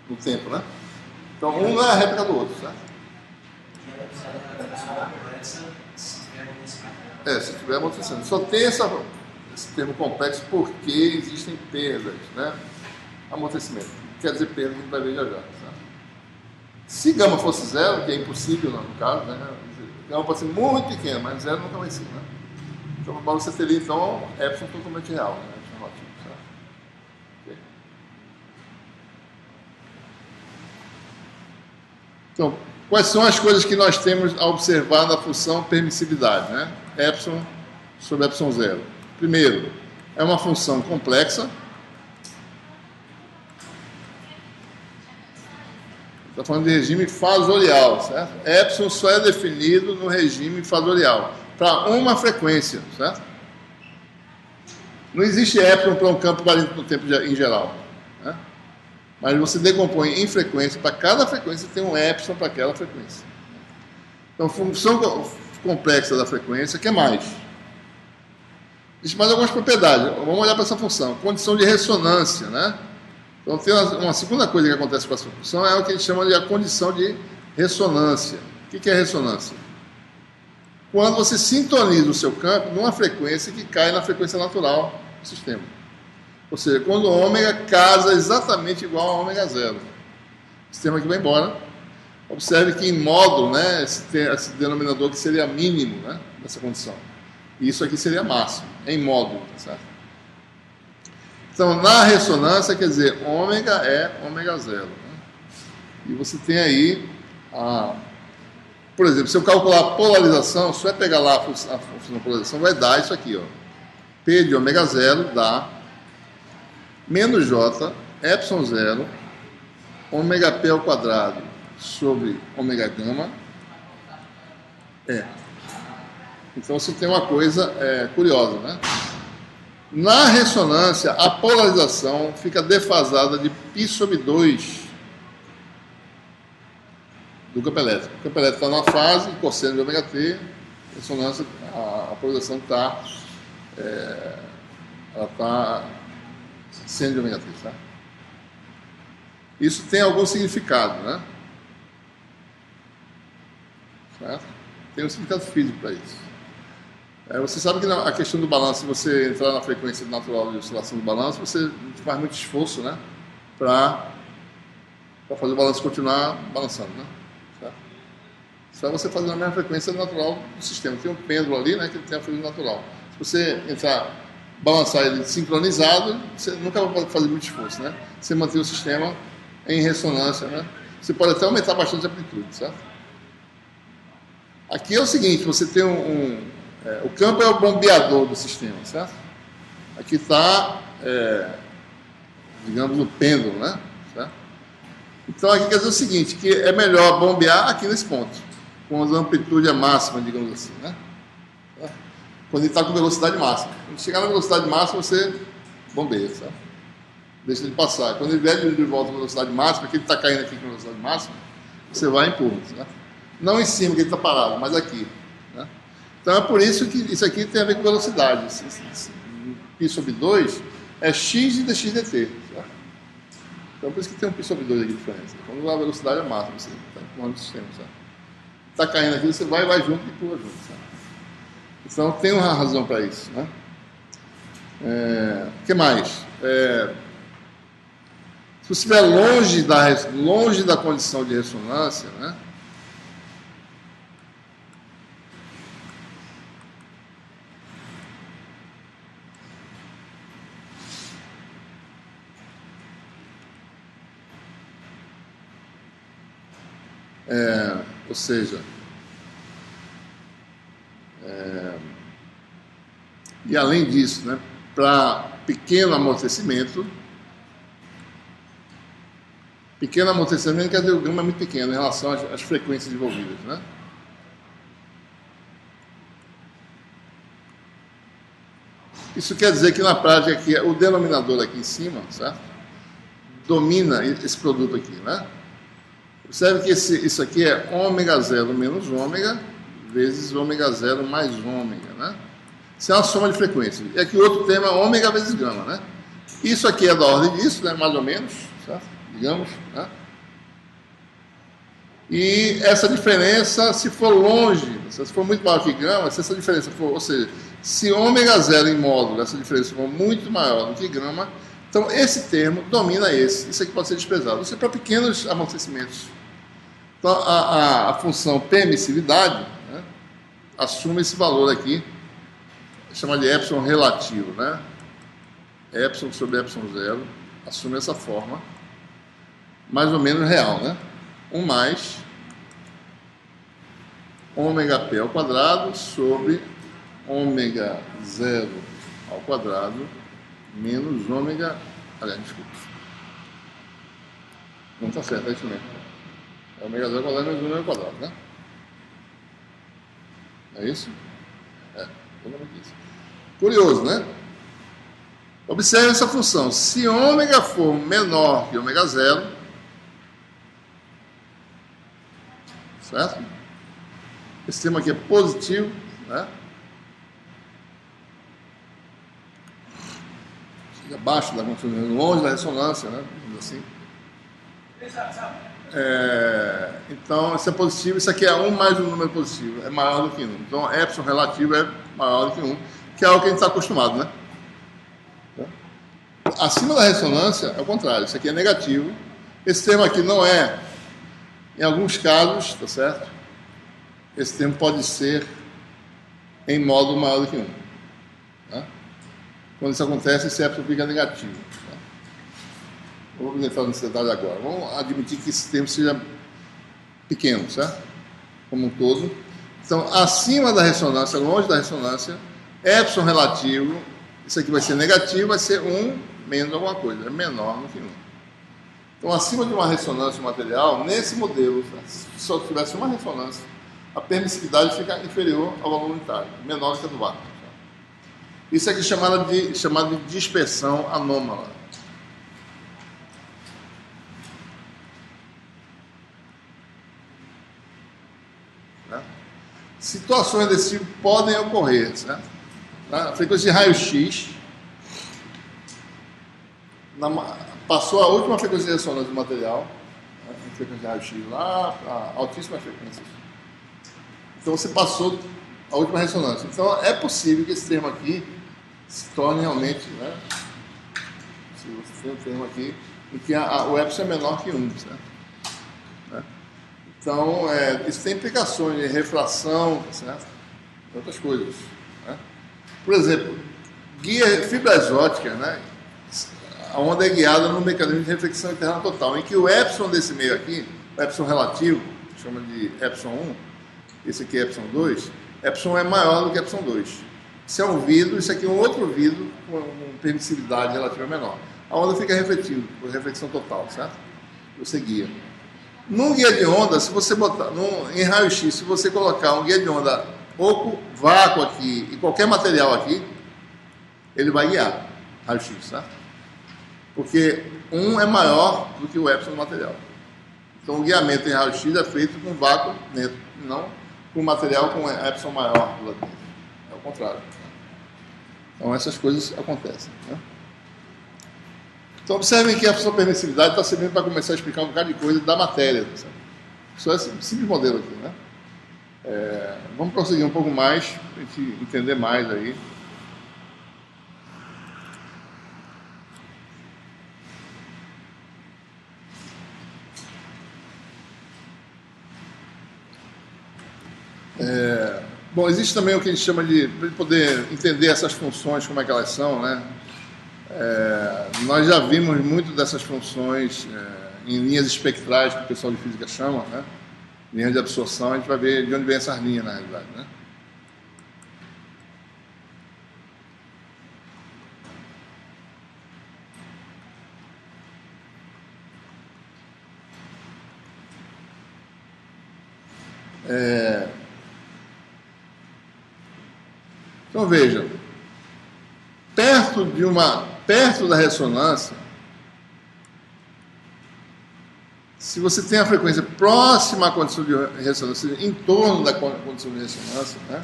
no tempo, né? Então um não é a réplica do outro, certo? Se tiver amortecendo. Só tem esse termo complexo porque existem perdas, né? Amortecimento. Quer dizer perda que a gente vai ver já. Certo? Se gama fosse zero, que é impossível no caso, né? Gama pode ser muito pequena, mas zero nunca vai ser, né? Então você teria então epsilon totalmente real, né? Certo? Okay. Então, quais são as coisas que nós temos a observar na função permissividade, né? Epsilon sobre epsilon zero. Primeiro, é uma função complexa. Está falando de regime fasorial, certo? Epsilon só é definido no regime fasorial, para uma frequência, certo? Não existe epsilon para um campo variante no tempo em geral, né? Mas você decompõe em frequência, para cada frequência tem um epsilon para aquela frequência. Então, função complexa da frequência, o que mais? Existem mais algumas propriedades. Vamos olhar para essa função. Condição de ressonância, né? Então, tem uma segunda coisa que acontece com essa função, é o que a gente chama de a condição de ressonância. O que é ressonância? Quando você sintoniza o seu campo numa frequência que cai na frequência natural do sistema. Ou seja, quando o ômega casa exatamente igual a ômega zero. O sistema que vai embora. Observe que em módulo, né, esse denominador que seria mínimo, né, dessa condição. E isso aqui seria máximo, em módulo, tá certo? Então, na ressonância, quer dizer, ômega é ômega zero. Né? E você tem aí, por exemplo, se eu calcular a polarização, se eu pegar lá a função da polarização, vai dar isso aqui, ó. P de ômega zero dá menos J, epsilon zero, ômega P ao quadrado sobre ômega gama, Então você tem uma coisa curiosa, né? Na ressonância, a polarização fica defasada de π sobre 2 do campo elétrico. O campo elétrico está numa fase, cosseno de ômega t, ressonância, a polarização está ela está seno de ômega t, tá? Isso tem algum significado, né? Certo? Tem um significado físico para isso. Você sabe que a questão do balanço, se você entrar na frequência natural de oscilação do balanço, você faz muito esforço, né, para fazer o balanço continuar balançando, né? Certo? Só você fazer na mesma frequência natural do sistema. Tem um pêndulo ali, né, que tem a frequência natural. Se você balançar ele sincronizado, você nunca vai fazer muito esforço, né? Você mantém o sistema em ressonância, né? Você pode até aumentar bastante a amplitude, certo? Aqui é o seguinte, você tem o campo é o bombeador do sistema, certo? Aqui está, digamos, o pêndulo, né? Certo? Então aqui quer dizer o seguinte, que é melhor bombear aqui nesse ponto, quando a amplitude é máxima, digamos assim, né? Quando ele está com velocidade máxima. Quando chegar na velocidade máxima, você bombeia, certo? deixa ele passar. Quando ele vier de volta com velocidade máxima, que ele está caindo aqui com velocidade máxima, você vai e empurra. Né? Não em cima, que ele está parado, mas aqui. Né? Então é por isso que isso aqui tem a ver com velocidade. Π sobre 2 é x de dx dt. Certo? Então por isso que tem um π sobre 2 aqui de diferença. Quando a velocidade é máxima, você está empurrando o sistema. Está caindo aqui, você vai junto e pula junto. Certo? Então tem uma razão para isso. Né? O que mais? Se você estiver longe da condição de ressonância, né? Ou seja, e além disso, né, para pequeno amortecimento quer dizer o gama é muito pequeno em relação às frequências envolvidas, né? Isso quer dizer que na prática aqui, o denominador aqui em cima, certo? Domina esse produto aqui, né? Observe que isso aqui é ômega 0 menos ômega vezes ômega 0 mais ômega, né? Isso é uma soma de frequências. E aqui o outro termo é ômega vezes gama, né? Isso aqui é da ordem disso, né? Mais ou menos, certo? Digamos, né? E essa diferença, se for longe, se for muito maior que gama, se essa diferença for, ou seja, se ômega 0 em módulo, essa diferença for muito maior do que gama, então esse termo domina esse. Isso aqui pode ser desprezado. Isso é para pequenos amortecimentos. Então a função permissividade, né, assume esse valor aqui, chama de epsilon relativo, né? Epsilon sobre epsilon 0, assume essa forma, mais ou menos real, né? 1 mais ômega p ao quadrado sobre ômega 0 ao quadrado menos ômega... Aliás, desculpa. Não está certo, é isso mesmo. É ômega 0 ao quadrado menos ômega ao quadrado, né? É isso? Totalmente isso. Curioso, né? Observe essa função. Se ômega for menor que ômega 0, certo? Esse termo aqui é positivo, né? Chega abaixo da consonância, longe da ressonância, né? Assim. Então, isso é positivo. Isso aqui é 1 mais um número positivo, é maior do que 1. Então, epsilon relativo é maior do que 1, que é algo que a gente está acostumado, né? Acima da ressonância, é o contrário. Isso aqui é negativo. Esse termo aqui não é... Em alguns casos, tá certo? Esse termo pode ser em módulo maior do que 1. Tá? Quando isso acontece, esse epsilon fica negativo. Tá? Vamos entrar nesse detalhe agora. Vamos admitir que esse termo seja pequeno, certo? Como um todo. Então, acima da ressonância, longe da ressonância, epsilon relativo, isso aqui vai ser negativo, vai ser 1 menos alguma coisa, é menor do que 1. Então, acima de uma ressonância material, nesse modelo, se só tivesse uma ressonância, a permissividade fica inferior ao valor unitário, menor do que a do vácuo. Isso aqui é chamado de dispersão anômala. Né? Situações desse tipo podem ocorrer. Certo? A frequência de raio-x passou a última frequência de ressonância do material, a frequência de raio-x lá para altíssimas frequências. Então você passou a última ressonância. Então é possível que esse termo aqui se torne realmente, né? Se você tem um termo aqui em que o epsilon é menor que 1, certo? Né? Então isso tem implicações de refração, certo? E outras coisas. Né? Por exemplo, fibra exótica, né? A onda é guiada no mecanismo de reflexão interna total, em que o epsilon desse meio aqui, o epsilon relativo, chama de epsilon 1, esse aqui é epsilon 2, epsilon é maior do que epsilon 2. Isso é um vidro, isso aqui é um outro vidro com permissividade relativa menor. A onda fica refletindo, por reflexão total, certo? Você guia. Num guia de onda, se você botar, em raio-x, se você colocar um guia de onda oco, vácuo aqui e qualquer material aqui, ele vai guiar raio-x, certo? Porque 1 é maior do que o epsilon do material. Então o guiamento em raio-x é feito com vácuo dentro, não com material com epsilon maior do lado dentro. É o contrário. Então essas coisas acontecem, né? Então observem que a sua permissividade está servindo para começar a explicar um bocado de coisa da matéria. Sabe? Só esse simples modelo aqui, né? Vamos prosseguir um pouco mais, para a gente entender mais aí. Bom, existe também o que a gente chama de, para poder entender essas funções, como é que elas são, né? Nós já vimos muito dessas funções em linhas espectrais, que o pessoal de física chama, né? Linhas de absorção, a gente vai ver de onde vem essas linhas, na realidade, né? Então veja, perto da ressonância, se você tem a frequência próxima à condição de ressonância, em torno da condição de ressonância, né?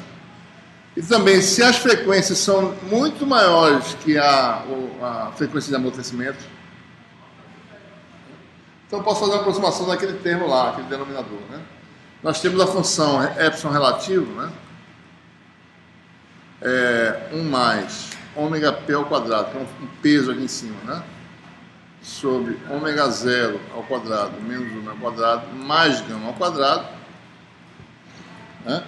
E também, se as frequências são muito maiores que a frequência de amortecimento, então eu posso fazer uma aproximação daquele termo lá, aquele denominador, né? Nós temos a função epsilon relativo, né? 1 mais ômega p ao quadrado, que é um peso aqui em cima, né? Sobre ômega 0 ao quadrado menos 1 ao quadrado mais gama ao quadrado, né?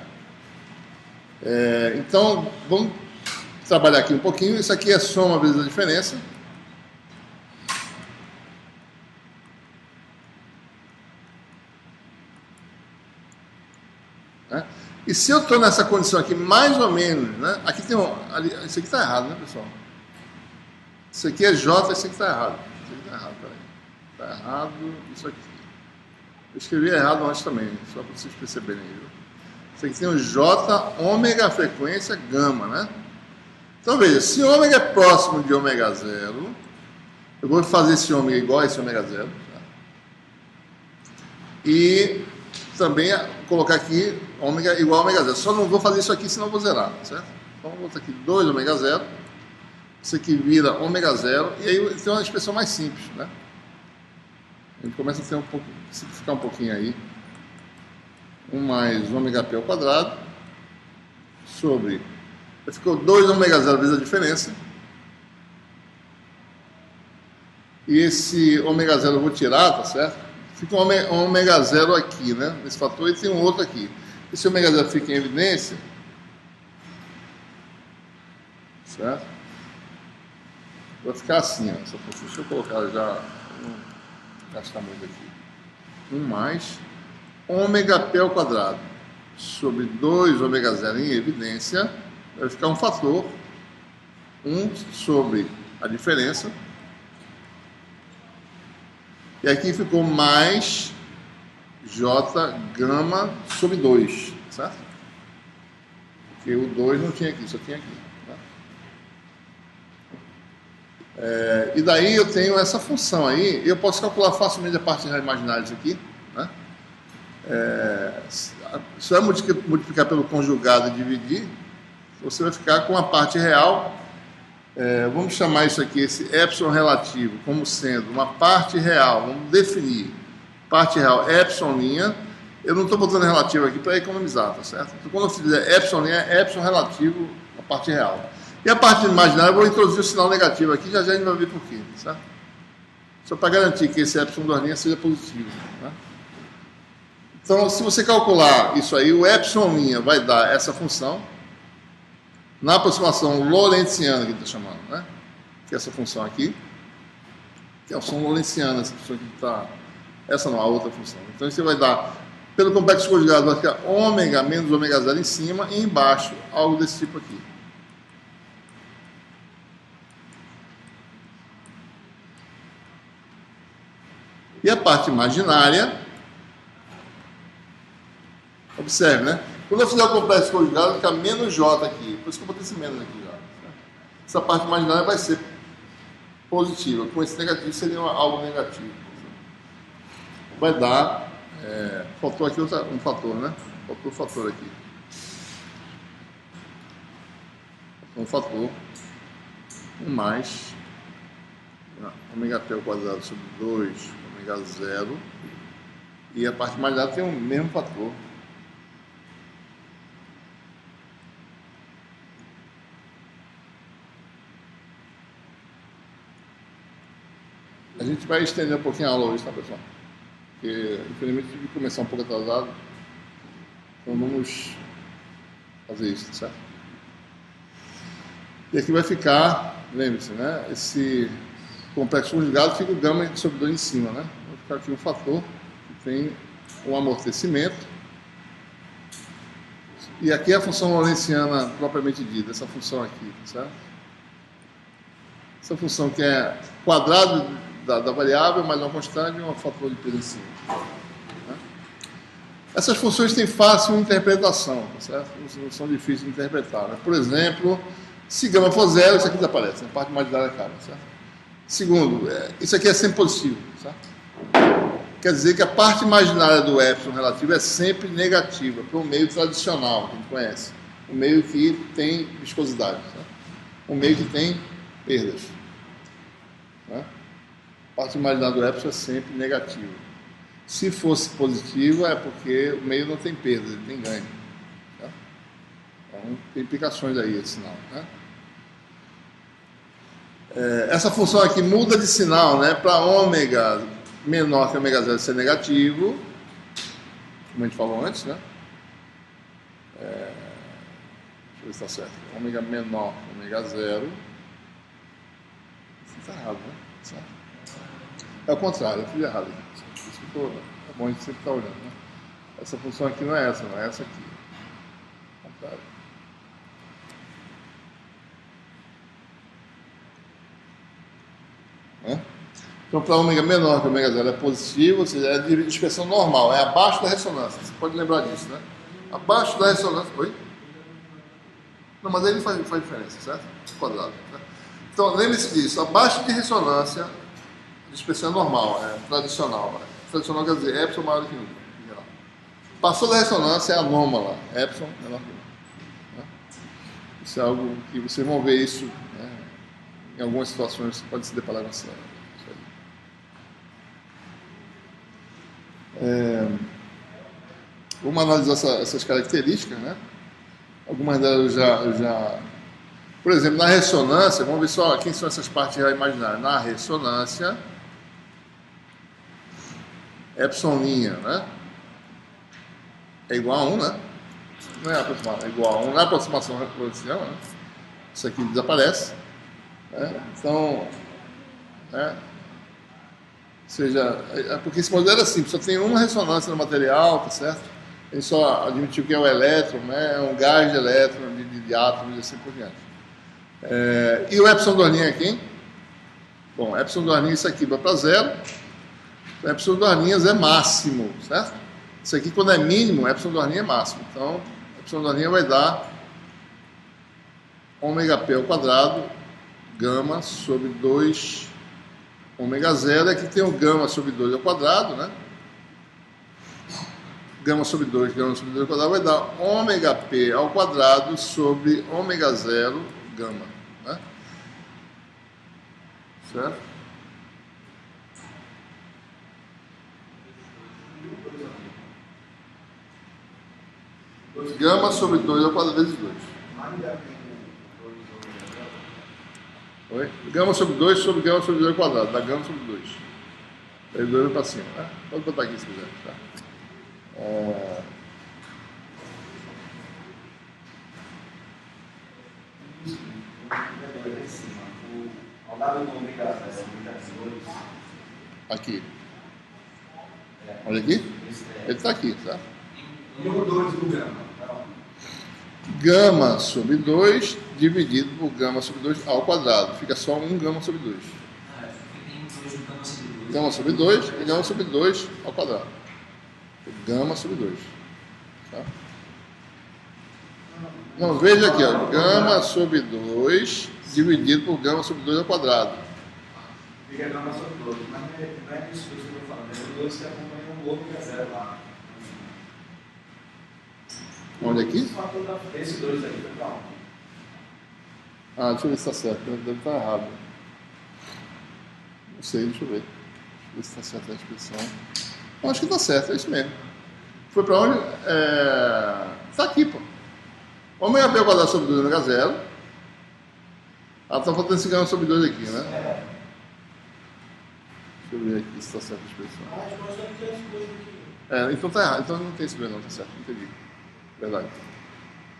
Então, vamos trabalhar aqui um pouquinho. Isso aqui é soma vezes a diferença. Né? E se eu estou nessa condição aqui, mais ou menos, né? Aqui tem isso aqui está errado, né, pessoal? Isso aqui é J, isso aqui está errado. Isso aqui está errado, peraí. Está errado isso aqui. Eu escrevi errado antes também, só para vocês perceberem aí, viu? Isso aqui tem o J, ômega frequência, gama, né? Então veja, se ômega é próximo de ômega 0, eu vou fazer esse ômega igual a esse ômega 0. Tá? E também colocar aqui ômega igual a ômega 0. Só não vou fazer isso aqui, senão eu vou zerar, certo? Então vou botar aqui 2 ômega 0. Isso aqui vira ômega 0. E aí tem uma expressão mais simples, né? A gente começa a ter simplificar um pouquinho aí. 1 mais ômega p ao quadrado sobre... Ficou 2 ômega 0 vezes a diferença. E esse ômega 0 eu vou tirar, tá certo? Fica um ômega 0 aqui, né? Nesse fator, e tem um outro aqui. Esse ômega 0 fica em evidência. Certo? Vai ficar assim, ó. Deixa eu colocar já... Não gastar muito aqui. 1 mais ômega p ao quadrado sobre 2 ômega 0 em evidência. Vai ficar um fator 1 sobre a diferença. E aqui ficou mais J gama sobre 2, certo? Porque o 2 não tinha aqui, só tinha aqui. Né? E daí eu tenho essa função aí, eu posso calcular facilmente a parte imaginária disso aqui, né? Se vai multiplicar pelo conjugado e dividir, você vai ficar com a parte real. Vamos chamar isso aqui, esse epsilon relativo, como sendo uma parte real. Vamos definir parte real epsilon linha. Eu não estou botando relativo aqui para economizar, tá certo? Então, quando eu fizer epsilon linha, é epsilon relativo à parte real. E a parte imaginária, eu vou introduzir o sinal negativo aqui, já a gente vai ver por quê, certo? Só para garantir que esse epsilon das linhas seja positivo, né? Então, se você calcular isso aí, o epsilon linha vai dar essa função na aproximação lorentziana que está chamando, né? Que é essa função aqui, que é a função lorentziana, essa função que está... Essa não, a outra função. Então, você vai dar, pelo complexo conjugado, vai ficar ômega menos ômega 0 em cima e embaixo, algo desse tipo aqui. E a parte imaginária, observe, né? Quando eu fizer o complexo conjugado, vai ficar menos J aqui. Por isso que eu botei esse menos aqui já. Essa parte imaginária vai ser positiva. Com esse negativo seria algo negativo. Vai dar... faltou aqui um fator, né? Faltou um fator aqui. Um fator. Um mais ômega P ao quadrado sobre 2 ômega 0. E a parte mais lá tem o mesmo fator. A gente vai estender um pouquinho a aula hoje, tá, pessoal? Porque, infelizmente, tive que começar um pouco atrasado. Então, vamos fazer isso, certo? E aqui vai ficar, lembre-se, né? Esse complexo conjugado fica o gama sobre 2 em cima, né? Vai ficar aqui um fator que tem um amortecimento. E aqui é a função lorentziana propriamente dita, essa função aqui, certo? Essa função que é quadrado da variável mais uma constante e um fator de peso em cima. Né? Essas funções têm fácil interpretação, certo? Não são difíceis de interpretar. Né? Por exemplo, se gama for zero, isso aqui desaparece, a parte imaginária acaba, certo? Segundo, isso aqui é sempre positivo, certo? Quer dizer que a parte imaginária do epsilon relativo é sempre negativa, para o meio tradicional, que a gente conhece. O meio que tem viscosidade, certo? O meio que tem perdas. Né? A parte imaginária do epsilon é sempre negativa. Se fosse positiva, é porque o meio não tem perda, ele tem ganho. Tá? Então, tem implicações aí esse sinal. Né? Essa função aqui muda de sinal, né, para ômega menor que ômega 0 ser negativo, como a gente falou antes, né? Deixa eu ver se está certo. Ômega menor que ômega 0. Isso está errado, né? Certo? É o contrário, eu fiz errado aqui. Isso ficou, é bom a gente sempre estar olhando, né? Essa função aqui não é essa, não é essa aqui. É o contrário. Então, para ômega menor que ômega 0 é positivo, ou seja, é de dispersão normal, é abaixo da ressonância. Você pode lembrar disso, né? Abaixo da ressonância. Oi? Não, mas aí não faz diferença, certo? Quadrado. Certo? Então, lembre-se disso. Abaixo de ressonância, dispersão é normal, é tradicional. Né? Tradicional quer dizer epsilon maior do que 1. Passou da ressonância, é anômala. Epsilon menor que 1. Né? Isso é algo que vocês vão ver isso, né? Em algumas situações você pode se deparar com essa. Vamos analisar essas características, né? Algumas delas eu já... Por exemplo, na ressonância, vamos ver só quem são essas partes imaginárias. Na ressonância, epsilon linha, né? É igual a 1, né? Não é aproximação, é igual a 1, não é aproximação reprodução, né? Isso aqui desaparece. Né? Então, né? Ou seja, porque esse modelo é simples, só tem uma ressonância no material, tá certo? Ele só admitiu que é o elétron, né? É um gás de elétron, de átomos e assim por diante. E o epsilon do linha aqui? Bom, epsilon do linha, isso aqui vai para zero. O epsilon do linhas é máximo, certo? Isso aqui, quando é mínimo, epsilon do linha é máximo. Então, epsilon do linha vai dar ômega p ao quadrado, gama sobre 2 ômega 0, aqui tem o gama sobre 2 ao quadrado, né? Gama sobre 2 ao quadrado vai dar ômega p ao quadrado sobre ômega 0 gama, né? Certo? Gama sobre 2 ao quadrado vezes 2. Oi? Gama sobre 2 sobre gama sobre 2 ao quadrado. Dá gama sobre 2. Aí 2 para cima. Né? Pode botar aqui se quiser. Tá? Aqui. Olha aqui. Ele está aqui, tá? E o 2 do gama. Gama sobre 2 dividido por gama sobre 2 ao quadrado. Fica só 1 gama sobre 2. Gama sobre 2 e gama sobre 2 ao quadrado. Gama sobre 2. Tá? Não, veja aqui, ó. Gama sobre 2 dividido por gama sobre 2 ao quadrado. Fica grama sobre o outro, mas não é isso que eu estou falando, é o dois que acompanham o ômega zero lá. Onde aqui? Esse 2 aí, foi pra onde? Ah, deixa eu ver se está certo, deve estar errado. Não sei, deixa eu ver. Deixa eu ver se está certa a expressão. Não, acho que está certo, é isso mesmo. Foi para onde? Está aqui, pô. Ômega B ao quadrado sobre 2 ômega zero. Ah, está faltando esse grama sobre 2 aqui, né? Deixa eu ver aqui se está certa a expressão. Ah, acho que nós temos esse 2 aqui. Então está errado. Então não tem esse 2 não, está certo. Entendi. Verdade.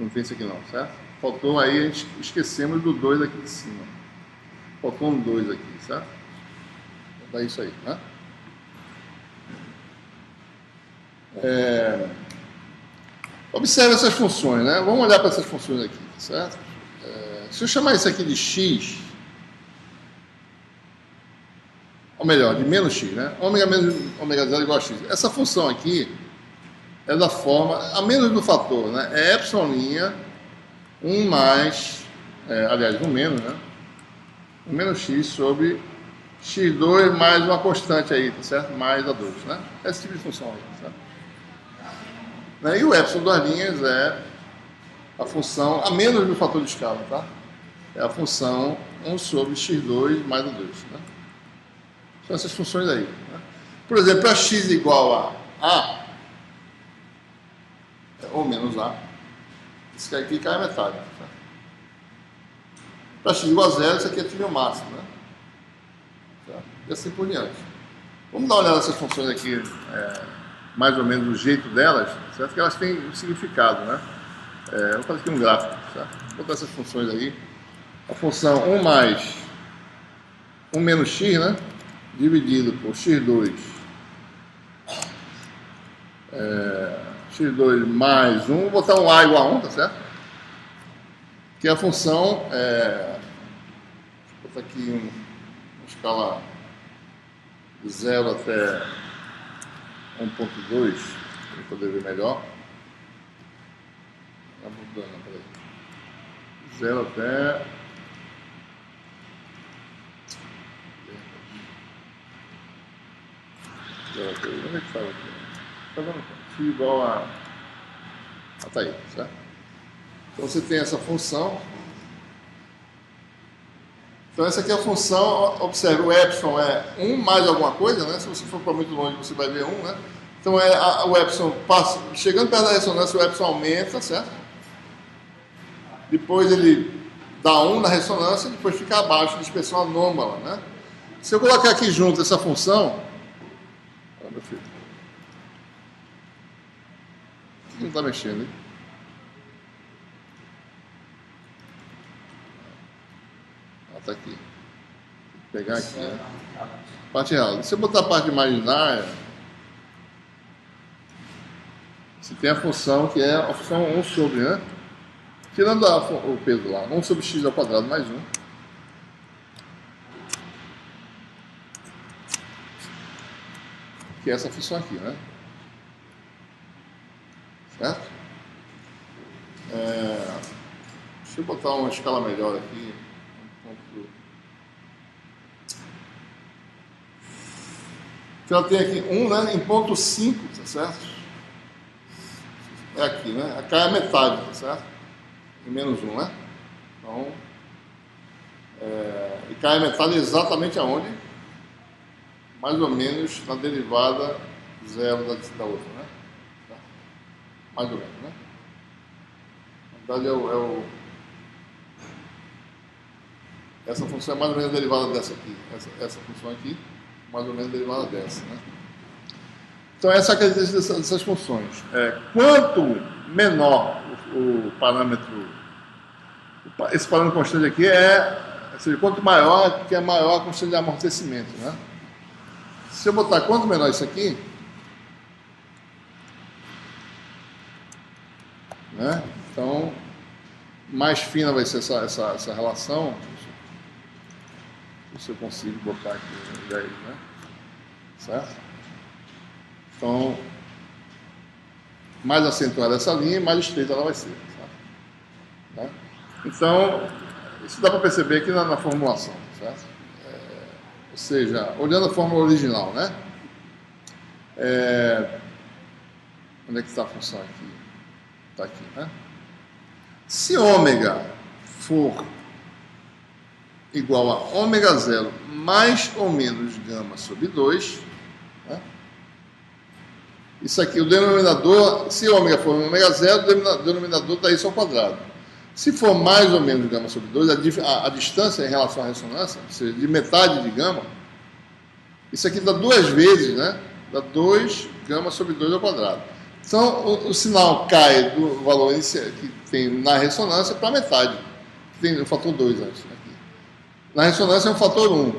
Não tem esse aqui não, certo? Faltou aí, a gente esquecemos do 2 aqui de cima. Faltou um 2 aqui, certo? Dá isso aí, né? Observe essas funções, né? Vamos olhar para essas funções aqui, certo? Se eu chamar isso aqui de x, ou melhor, de menos x, né? Ômega menos ômega zero igual a x. Essa função aqui é da forma, a menos do fator, né? É epsilon', 1 mais, aliás, 1 menos, né? 1 menos x sobre x2 mais uma constante aí, tá certo? Mais a 2, né? Esse tipo de função aí, certo? E o epsilon das linhas é a função a menos do fator de escala, tá? É a função 1 sobre x2 mais a 2, né? São essas funções aí, né? Por exemplo, para x igual a ou menos a, isso aqui cai a metade, tá? Para x igual a 0, isso aqui é trilho máximo, né? Tá? E assim por diante. Vamos dar uma olhada nessas funções aqui, mais ou menos do jeito delas, certo? Que elas têm um significado, né? Vou fazer aqui um gráfico, certo? Vou botar essas funções aí. A função 1 mais 1 menos x, né? Dividido por x2, x2 mais 1, vou botar um a igual a 1, tá certo? Que é a função, vou botar aqui uma escala de 0 até 1.2, para poder ver melhor. Tá mudando, peraí. 0 até... Onde é que estava aqui? Tá vendo? X igual a... tá aí, certo? Então você tem essa função. Então essa aqui é a função, observe, o epsilon é 1 mais alguma coisa, né? Se você for para muito longe, você vai ver 1, né? Então o epsilon passa, chegando perto da ressonância, o epsilon aumenta, certo? Depois ele dá 1 na ressonância, depois fica abaixo, dispersão anômala, né? Se eu colocar aqui junto essa função, olha meu filho, o que não está mexendo, hein? Está aqui. Vou pegar aqui, né? Parte real. Se eu botar a parte imaginária, você tem a função que é a função 1 sobre, né? Tirando o peso lá, 1 sobre x ao quadrado mais 1. Que é essa função aqui, né? Certo? Deixa eu botar uma escala melhor aqui. Então ela tem aqui 1, né? Em ponto 5, tá certo? É aqui, né? Cai a metade, tá certo? Em menos 1, né? Então, e cai a metade exatamente aonde? Mais ou menos na derivada zero da outra, né? Tá? Mais ou menos, né? Na verdade essa função é mais ou menos a derivada dessa aqui. Essa função aqui, mais ou menos a derivada dessa, né? Então essa é a característica dessas funções. Quanto menor o parâmetro, esse parâmetro constante aqui ou seja, quanto maior, que é maior a constante de amortecimento, né? Se eu botar quanto menor isso aqui, né? Então, mais fina vai ser essa relação. Se eu consigo botar aqui no 10, né? Certo? Então, mais acentuada essa linha, mais estreita ela vai ser. Certo? Né? Então, isso dá para perceber aqui na formulação, certo? Ou seja, olhando a fórmula original, né? Onde é que está a função aqui? Está aqui, né? Se ômega for igual a ômega zero mais ou menos gama sobre 2, né? Isso aqui, o denominador, se ômega for ômega zero, o denominador está isso ao quadrado. Se for mais ou menos gama sobre 2, a distância em relação à ressonância, ou seja, de metade de gama, isso aqui dá 2 vezes, né? Dá 2 gama sobre 2 ao quadrado. Então, o sinal cai do valor inicial que tem na ressonância para metade. Tem o fator 2 antes. Aqui. Na ressonância é um fator 1.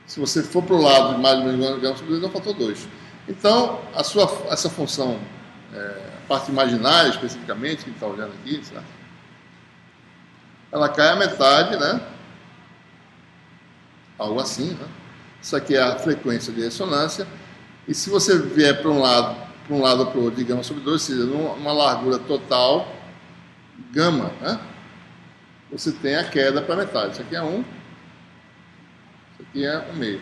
Se você for para o lado de mais ou menos gama sobre 2, é um fator 2. Então, essa função, a parte imaginária especificamente, que a gente está olhando aqui, certo? Ela cai à metade, né? Algo assim, né? Isso aqui é a frequência de ressonância. E se você vier para um lado ou para o outro de gama sobre 2, seja numa largura total, gama, né? Você tem a queda para metade. Isso aqui é 1, isso aqui é 1,5.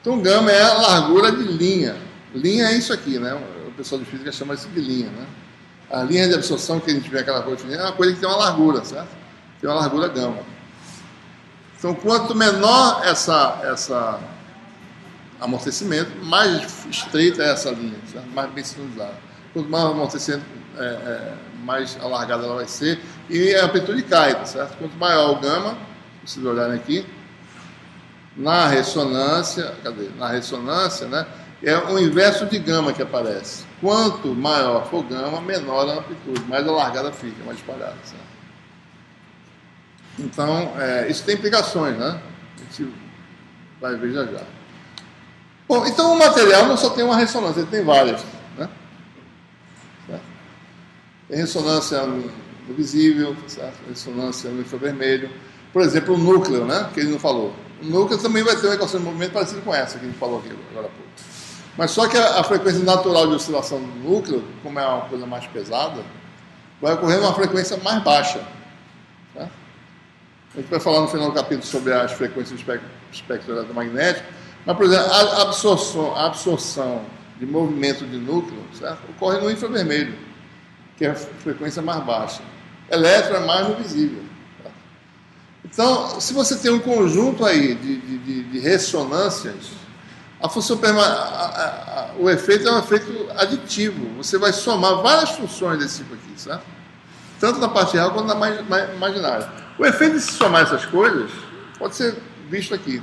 Então, gama é a largura de linha. Linha é isso aqui, né? O pessoal de física chama isso de linha, né? A linha de absorção que a gente vê aquela rotina é uma coisa que tem uma largura, certo? Tem uma largura gama. Então, quanto menor essa amortecimento, mais estreita é essa linha, certo? Mais bem sinalizada. Quanto mais amortecimento, mais alargada ela vai ser, e a amplitude cai, certo? Quanto maior o gama, vocês olharem aqui, na ressonância, né? É o inverso de gama que aparece. Quanto maior for gama, menor a amplitude, mais alargada fica, mais espalhada, certo? Então, isso tem implicações, né? A gente vai ver já já. Bom, então o material não só tem uma ressonância, ele tem várias, né? Certo? Tem ressonância no visível, certo? Ressonância no infravermelho. Por exemplo, o núcleo, né? Que ele não falou. O núcleo também vai ter uma equação de movimento parecida com essa que a gente falou aqui agora há pouco. Mas só que a frequência natural de oscilação do núcleo, como é uma coisa mais pesada, vai ocorrer numa frequência mais baixa. Certo? A gente vai falar no final do capítulo sobre as frequências do espectro eletromagnético, mas, por exemplo, a absorção de movimento de núcleo, certo? Ocorre no infravermelho, que é a frequência mais baixa. Elétron é mais no visível. Certo? Então, se você tem um conjunto aí de ressonâncias, a função o efeito é um efeito aditivo. Você vai somar várias funções desse tipo aqui, certo? Tanto na parte real quanto na imaginária. O efeito de se somar essas coisas pode ser visto aqui.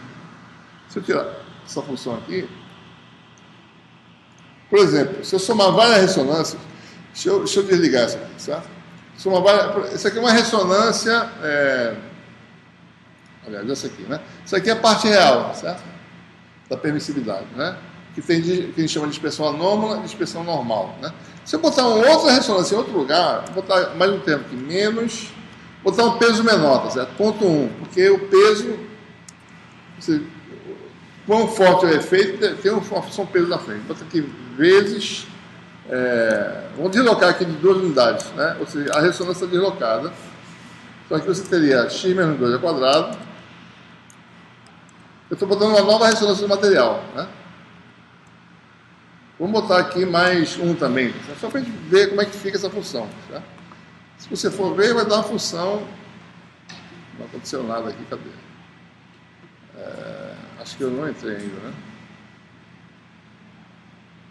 Se eu tirar essa função aqui, por exemplo, se eu somar várias ressonâncias, deixa eu desligar essa aqui, certo? Isso aqui é uma ressonância, aliás, essa aqui, né? Isso aqui é a parte real, certo? Da permissividade, né? Que a gente chama de dispersão anômala e dispersão normal, né? Se eu botar uma outra ressonância em outro lugar, vou botar mais um termo aqui, menos, botar um peso menor, tá certo? Ponto 1, porque o peso, quão forte é o efeito, tem uma função peso na frente. Bota aqui vezes, vamos deslocar aqui de 2 unidades, né? Ou seja, a ressonância está deslocada. Então aqui você teria x menos 2 ao quadrado. Eu estou botando uma nova ressonância do material, né? Vamos botar aqui mais 1 também, só para a gente ver como é que fica essa função. Tá? Se você for ver, vai dar uma função. Não aconteceu nada aqui, cadê? Acho que eu não entrei ainda, né?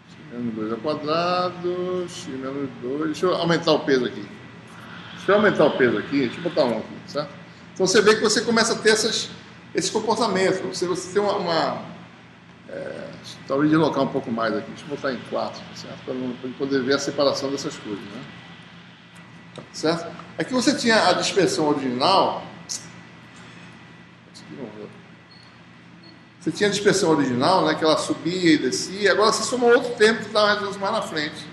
X menos 2 ao quadrado, x menos 2. Deixa eu aumentar o peso aqui. Deixa eu aumentar o peso aqui, deixa eu botar 1 aqui, certo? Então você vê que você começa a ter esse comportamento. Se você tem talvez deslocar um pouco mais aqui, deixa eu botar em 4, certo? Para poder ver a separação dessas coisas, né? Certo? Aqui você tinha a dispersão original. Você tinha a dispersão original, né? Que ela subia e descia. Agora você soma outro termo que está mais na frente.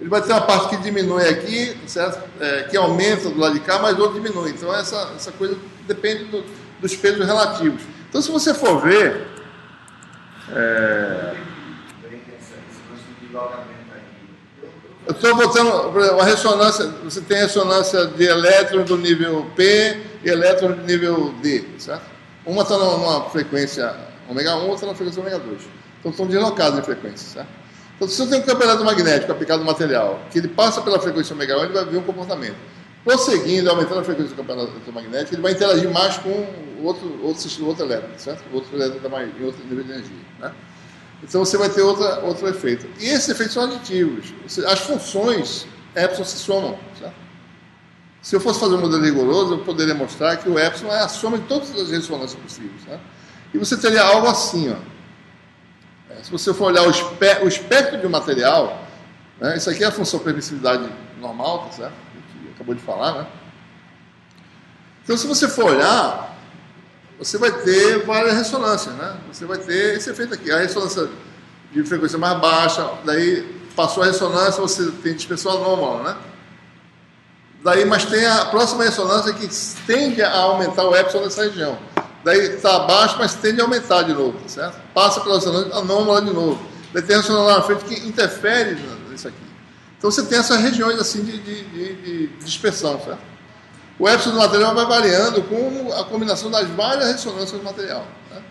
Ele vai ter uma parte que diminui aqui, certo? Que aumenta do lado de cá, mas outro diminui. Então essa coisa depende dos pesos relativos. Então, se você for ver, eu estou botando uma ressonância. Você tem ressonância de elétrons do nível P e elétrons do nível D, certo? Uma está numa frequência ômega 1, outra na frequência ômega 2. Então estão deslocados em frequências, certo? Então, se eu tenho um campeonato magnético aplicado no material, que ele passa pela frequência ômega 1, ele vai ver um comportamento. Prosseguindo, aumentando a frequência do campeonato magnético, ele vai interagir mais com o outro elétron, certo? O outro elétron está mais em outro nível de energia, né? Então você vai ter outro efeito. E esses efeitos são aditivos. As funções epsilon se somam, certo? Se eu fosse fazer um modelo rigoroso, eu poderia mostrar que o epsilon é a soma de todas as ressonâncias possíveis, certo? E você teria algo assim, ó. Se você for olhar o espectro de um material, né, isso aqui é a função permissividade normal, tá certo? A gente acabou de falar, né? Então, se você for olhar, você vai ter várias ressonâncias, né? Você vai ter esse efeito aqui, a ressonância de frequência mais baixa, daí passou a ressonância, você tem dispersão anômala, né? Daí, mas tem a próxima ressonância que tende a aumentar o epsilon nessa região. Daí está abaixo, mas tende a aumentar de novo, tá certo? Passa pela ressonância anômala de novo. Daí tem a ressonância lá na frente que interfere nisso aqui. Então você tem essas regiões assim de dispersão, certo? O epsilon do material vai variando com a combinação das várias ressonâncias do material, né?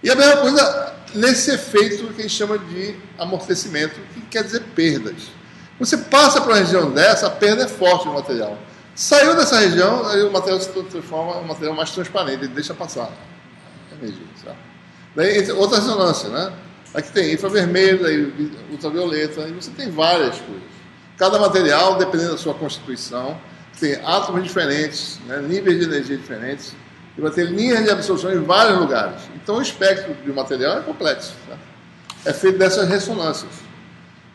E a mesma coisa nesse efeito que a gente chama de amortecimento, que quer dizer perdas. Você passa para uma região dessa, a perda é forte no material. Saiu dessa região, aí o material se transforma em um material mais transparente, ele deixa passar a energia, sabe? Daí, outra ressonância, né? Aqui tem infravermelho, daí ultravioleta, e você tem várias coisas. Cada material, dependendo da sua constituição, tem átomos diferentes, né? Níveis de energia diferentes, e vai ter linhas de absorção em vários lugares. Então, o espectro de material é complexo, tá? É feito dessas ressonâncias.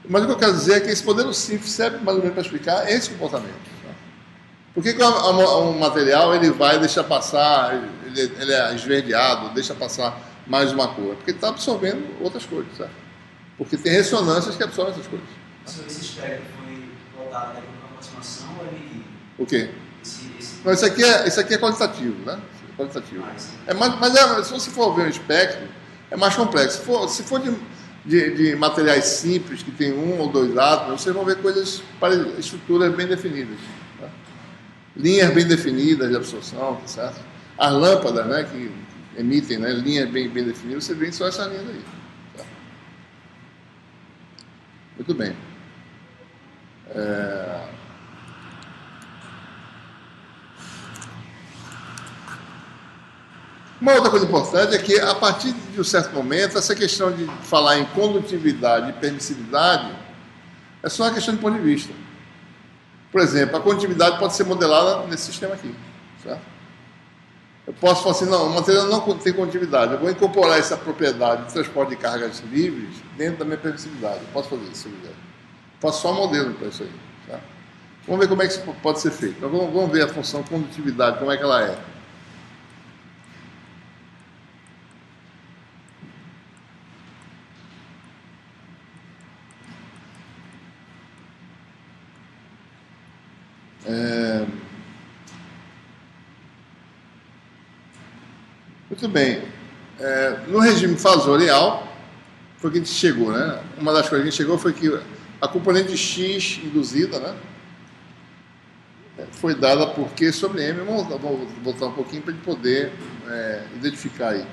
Mas o que eu quero dizer é que esse modelo simples serve mais ou menos para explicar esse comportamento. Por que um material ele vai deixar passar, ele é esverdeado, deixa passar mais uma cor? Porque ele está absorvendo outras cores, certo? Porque tem ressonâncias que absorvem essas cores. Esse espectro foi plotado daqui para aproximação ou ele... O quê? Não, isso aqui é qualitativo, né? Qualitativo. Se você for ver um espectro, é mais complexo. Se for de materiais simples, que tem um ou dois átomos, vocês vão ver coisas para estruturas bem definidas. Tá? Linhas bem definidas de absorção, tá certo? As lâmpadas, né, que emitem, né, linhas bem definidas, você vê só essas linhas aí. Tá? Muito bem. Uma outra coisa importante é que, a partir de um certo momento, essa questão de falar em condutividade e permissividade é só uma questão de ponto de vista. Por exemplo, a condutividade pode ser modelada nesse sistema aqui, certo? Eu posso falar assim, não, o material não tem condutividade, eu vou incorporar essa propriedade de transporte de cargas livres dentro da minha permissividade. Eu posso fazer isso, se eu quiser. Faço só um modelo para isso aí, certo? Vamos ver como é que isso pode ser feito. Então, vamos ver a função condutividade, como é que ela é. Muito bem. No regime fasorial, foi que a gente chegou, né? Uma das coisas que a gente chegou foi que a componente X induzida, né, foi dada por Q sobre M. Vamos voltar um pouquinho para a gente poder identificar aí.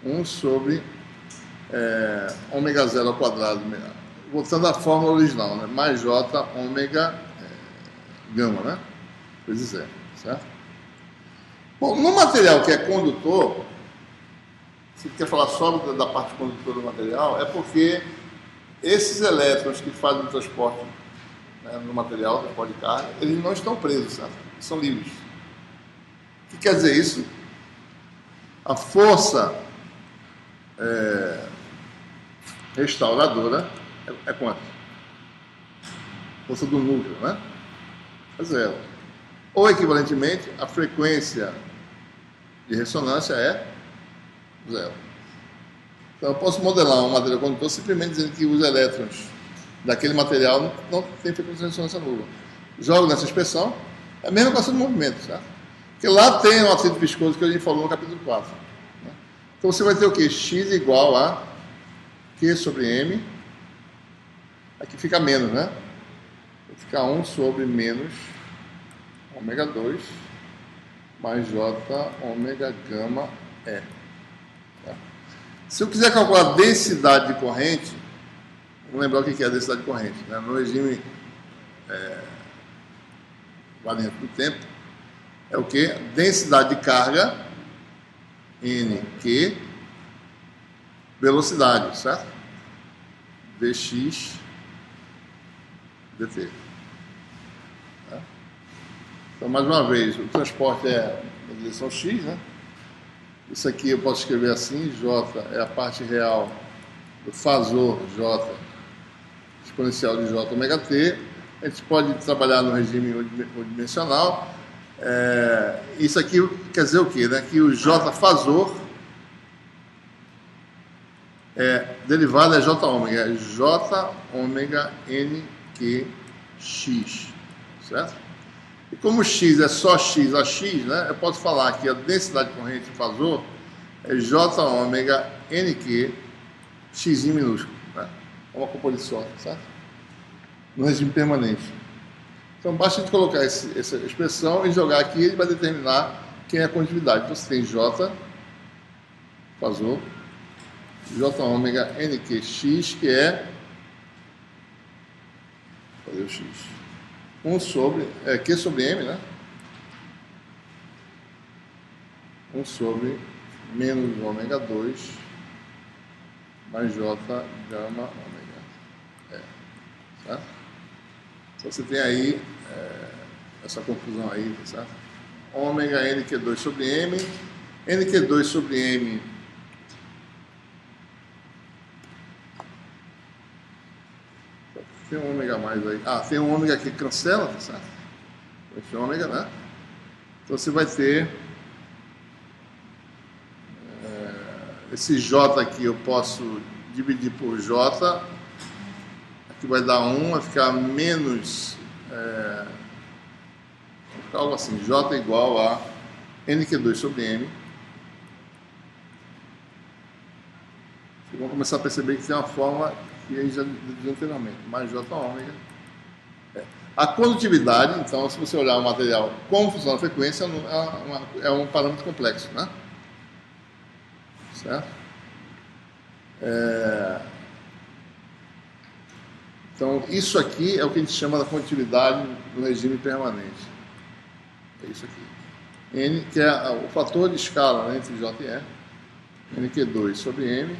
1 sobre ômega 0 ao quadrado, voltando à fórmula original, né? Mais J ômega gama, né? Vezes 0, certo? Bom, no material que é condutor, se quer falar só da parte condutora do material, é porque esses elétrons que fazem o transporte, né, no material, transporte de carga, eles não estão presos, certo? São livres. O que quer dizer isso? A força restauradora é quanto? Força do núcleo, né? É 0. Ou, equivalentemente, a frequência de ressonância é 0. Então, eu posso modelar um material condutor simplesmente dizendo que os elétrons daquele material não têm frequência de ressonância nula. Jogo nessa expressão, é a mesma equação do movimento, certo? Porque lá tem um atrito viscoso que a gente falou no capítulo 4. Né? Então, você vai ter o quê? X igual a Q sobre M. Aqui fica menos, né? Vai ficar 1 sobre menos ômega 2 mais J ômega gama E. Tá? Se eu quiser calcular a densidade de corrente, vamos lembrar o que é a densidade de corrente, né? No regime variante do tempo, é o que? Densidade de carga, NQ, velocidade, certo? Dx dt. Tá? Então, mais uma vez, o transporte é na direção x, né? Isso aqui eu posso escrever assim, J é a parte real do fasor J, exponencial de J ômega t. A gente pode trabalhar no regime unidimensional. Isso aqui quer dizer o quê? Né? Que o J fasor derivado é J ômega, é J ômega NQ x, certo? E como x é só x a x, né, eu posso falar que a densidade de corrente de fasor é J ômega NQ x minúsculo, né? É uma composição, certo? No regime permanente. Então basta a gente colocar essa expressão e jogar aqui, ele vai determinar quem é a condutividade. Então você tem J fasor, J ômega NQx, que é, cadê o x? 1 sobre, Q sobre M, né? 1 sobre menos ômega 2 mais J gama ômega. Certo? Então você tem aí essa confusão aí, tá certo? Ômega NQ2 sobre M. NQ2 sobre M tem um ômega a mais aí. Tem um ômega que cancela, tá certo? Esse ômega, né? Então você vai ter esse J aqui, eu posso dividir por J. Aqui vai dar 1, vai ficar menos... vai ficar algo assim, J igual a NQ2 sobre M. Vocês vão começar a perceber que tem uma forma que a gente já disse anteriormente, mais J ômega. A condutividade, então, se você olhar o material como funciona a frequência, é um parâmetro complexo, né? Certo? Então, isso aqui é o que a gente chama da condutividade no regime permanente. É isso aqui. N, que é o fator de escala, né, entre J e E. NQ2 sobre M.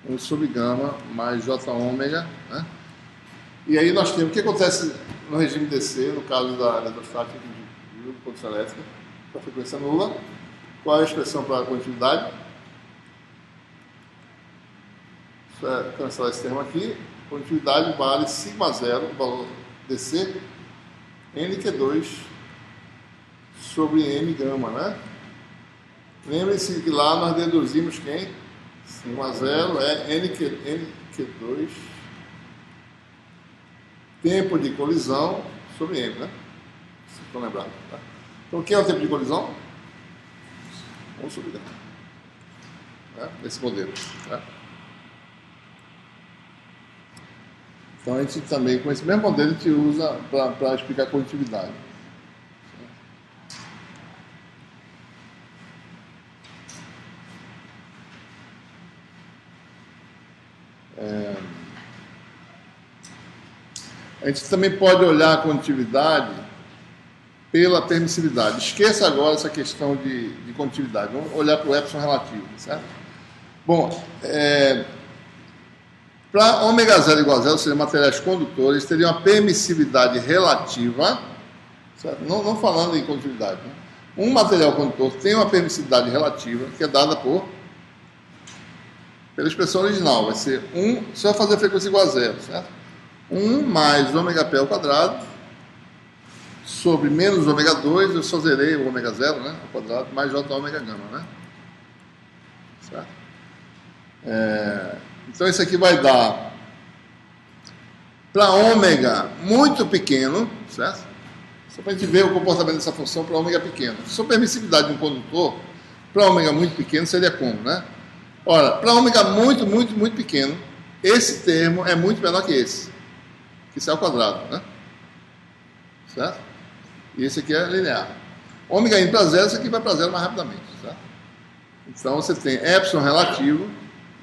1 sobre gama mais J ômega, né? E aí nós temos o que acontece no regime DC, no caso da eletrostática de potência elétrica, com a frequência nula. Qual é a expressão para a condutividade? Cancelar esse termo aqui. Condutividade vale σ0, o valor DC, NQ2 sobre M gama, né? Lembre-se que lá nós deduzimos quem? σ0 é NQ2 tempo de colisão sobre M, né? Se estão lembrados, tá? Então, o que é o tempo de colisão? 1 sobre gama, né? Nesse modelo, tá? Então, a gente também, com esse mesmo modelo, a gente usa para explicar a condutividade. A gente também pode olhar a condutividade pela permissividade. Esqueça agora essa questão de condutividade. Vamos olhar para o epsilon relativo, certo? Bom, para ômega 0 igual a 0, ou seja, materiais condutores, teriam uma permissividade relativa, certo? Não falando em condutividade, né? Um material condutor tem uma permissividade relativa, que é dada pela expressão original. Vai ser 1, você vai fazer a frequência igual a 0, certo? 1 mais ômega p ao quadrado sobre menos ômega 2, eu só zerei o ômega 0, né, ao quadrado, mais j ômega gama, né? Certo? Então isso aqui vai dar para ômega muito pequeno, certo? Só para a gente ver o comportamento dessa função para ômega pequeno. Se a permissividade de um condutor para ômega muito pequeno seria como, né? Ora, para ômega muito, muito, muito pequeno, esse termo é muito menor que esse. Que isso é ao quadrado, né? Certo? E esse aqui é linear. Ômega indo para zero, isso aqui vai para zero mais rapidamente. Tá? Então você tem epsilon relativo,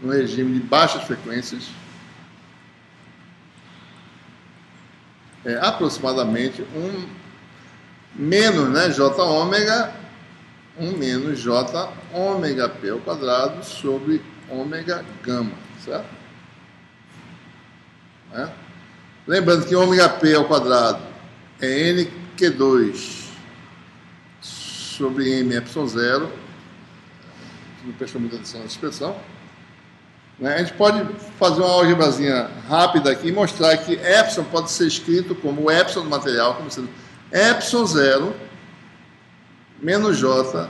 no regime de baixas frequências, aproximadamente 1 menos, né, J ômega, 1 menos J ômega P ao quadrado sobre ômega gama, certo? Lembrando que ômega P ao quadrado é NQ2 sobre M epsilon zero, não prestou muita atenção nessa expressão. A gente pode fazer uma álgebrazinha rápida aqui e mostrar que epsilon pode ser escrito como o epsilon do material, como sendo epsilon zero menos J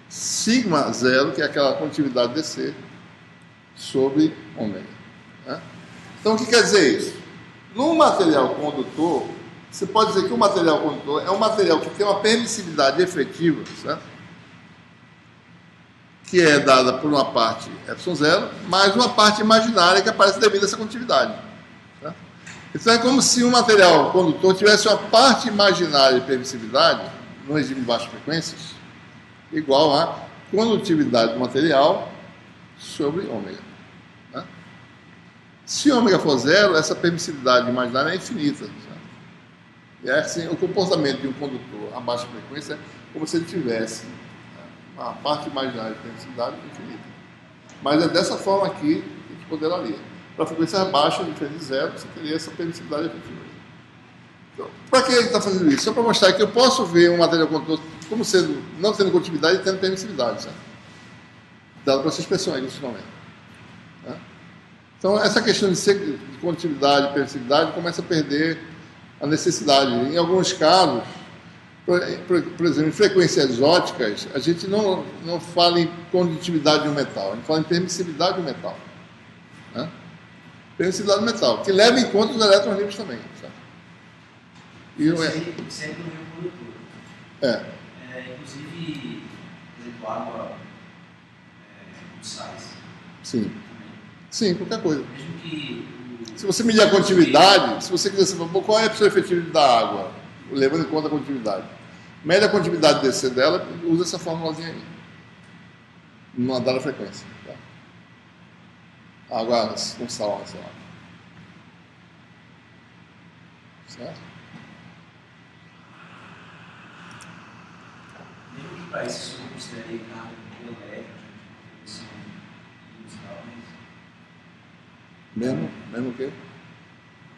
sigma zero, que é aquela condutividade DC, sobre ômega. Então, o que quer dizer isso? No material condutor, você pode dizer que o material condutor é um material que tem uma permissividade efetiva, certo? Que é dada por uma parte epsilon zero, mais uma parte imaginária que aparece devido a essa condutividade. Certo? Então é como se um material condutor tivesse uma parte imaginária de permissividade, no regime de baixas frequências, igual a condutividade do material sobre ômega. Se ômega for zero, essa permissividade imaginária é infinita. Certo? E assim, o comportamento de um condutor a baixa frequência é como se ele tivesse a parte imaginária de permissividade infinita. Mas é dessa forma aqui que a gente modelaria. Para frequências baixas, diferente de zero, você teria essa permissividade efetiva. Então, para que ele está fazendo isso? Só para mostrar que eu posso ver um material condutor como sendo, não tendo condutividade e tendo permissividade, certo? Dado para essa expressão aí, nesse momento. Então, essa questão de condutividade e permissividade começa a perder a necessidade. Em alguns casos, por exemplo, em frequências exóticas, a gente não fala em condutividade de um metal, a gente fala em permissividade de um metal. Permissividade do metal, que leva em conta os elétrons livres também. Certo? Sempre no meio condutor. Inclusive, por exemplo, água com sais. Sim. Sim, qualquer coisa. Mesmo que se você medir a condutividade, se você quiser saber qual é a pressão efetiva da água, levando em conta a condutividade, mede a condutividade DC dela, usa essa formulazinha aí, numa dada frequência. Tá? Água com sal, sei lá. Certo? Mesmo que para isso eu considerei carga elétrica, produção industrial, mas... Mesmo o quê?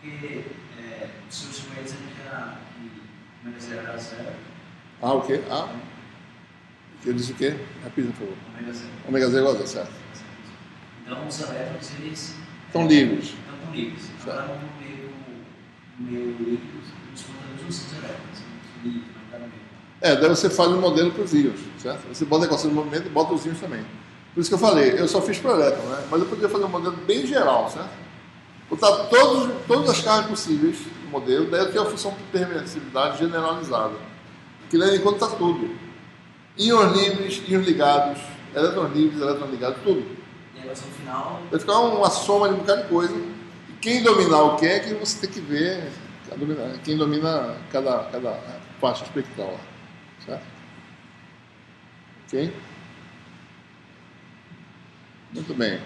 Porque o senhor chegou a dizer que ômega zero era zero. O quê? Eu disse o quê? Repita, por favor. Ômega zero. Ômega zero igual a zero, certo. Então os elétrons, eles... Estão livres. Estão livres. Agora no meio líquido, os conteúdos não são os elétrons, são os líquidos, não está no meio. Daí você faz um modelo para os íons, certo? Você bota a equação de movimento e bota os íons também. Por isso que eu falei, eu só fiz para o elétron, né? Mas eu podia fazer um modelo bem geral, certo? Botar todas as cargas possíveis no modelo, daí eu tenho a função de permissividade generalizada, que leva em conta tudo. Íons livres, íons ligados, elétrons livres, elétrons ligados, tudo. E a equação final... Vai ficar uma soma de um bocado de coisa, e quem dominar o que é que você tem que ver, quem domina cada faixa espectral lá, certo? Ok? Muito bem.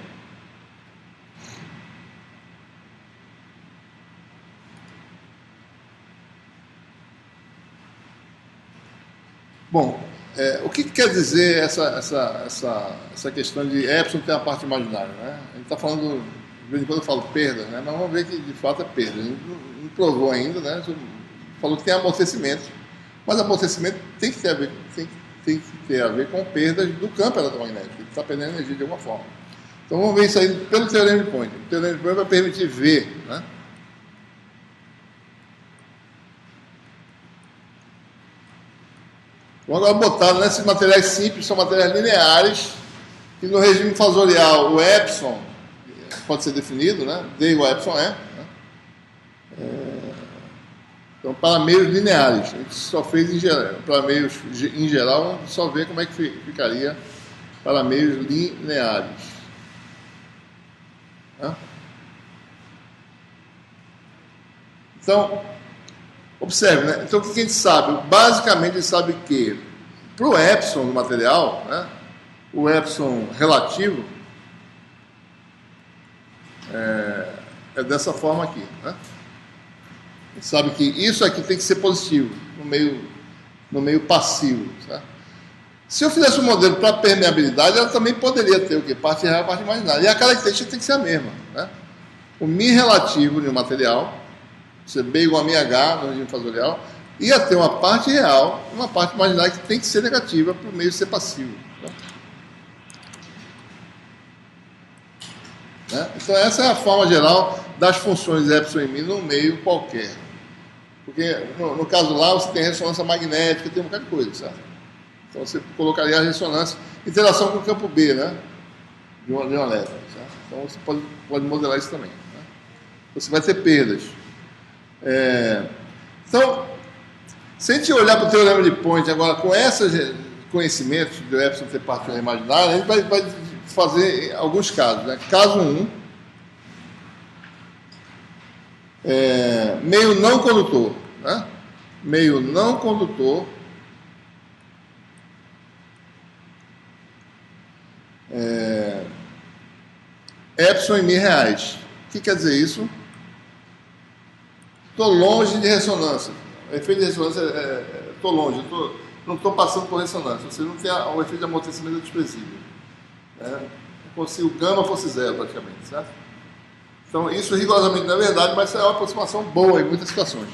Bom, o que quer dizer essa questão de epsilon ter a parte imaginária? Né? A gente está falando, de vez em quando eu falo perda, né? Mas vamos ver que de fato é perda. A gente não provou ainda, né? Falou que tem amortecimento, mas amortecimento tem que ter a ver com perdas do campo eletromagnético, ele está perdendo energia de alguma forma. Então vamos ver isso aí pelo teorema de Point. O teorema de Point vai permitir ver, né? Vamos agora botar, né, esses materiais simples são materiais lineares, que no regime fasorial o epsilon pode ser definido, né? D igual a epsilon E. Né? Então, para meios lineares, a gente só fez em geral. Para meios em geral, a gente só vê como é que ficaria para meios lineares. Então, observe, né? Então, o que a gente sabe? Basicamente, a gente sabe que para o epsilon do material, né, o epsilon relativo é dessa forma aqui. Né? Sabe que isso aqui tem que ser positivo, no meio passivo. Certo? Se eu fizesse um modelo para permeabilidade, ela também poderia ter o quê? Parte real e parte imaginária. E a característica tem que ser a mesma. Né? O μ relativo de um material, ser B igual a μh no regime fasorial, ia ter uma parte real e uma parte imaginária que tem que ser negativa para o meio ser passivo. Né? Então essa é a forma geral das funções epsilon e μ num meio qualquer. Porque no caso lá você tem ressonância magnética, tem um bocado de coisa, certo? Então você colocaria a ressonância, interação com o campo B, né? De um elétron. Certo? Então você pode modelar isso também. Né? Você vai ter perdas. Então, se a gente olhar para o teorema de Point agora com esses conhecimentos do epsilon ter parte imaginária, a gente vai fazer alguns casos. Né? Caso 1, meio não condutor. Né? Meio não condutor epsilon e μ reais. O que quer dizer isso? Estou longe de ressonância. O efeito de ressonância estou longe, não estou passando por ressonância. Você não tem o efeito de amortecimento desprezível. Como se o gama fosse zero, praticamente. Certo? Então, isso rigorosamente não é verdade, mas é uma aproximação boa em muitas situações.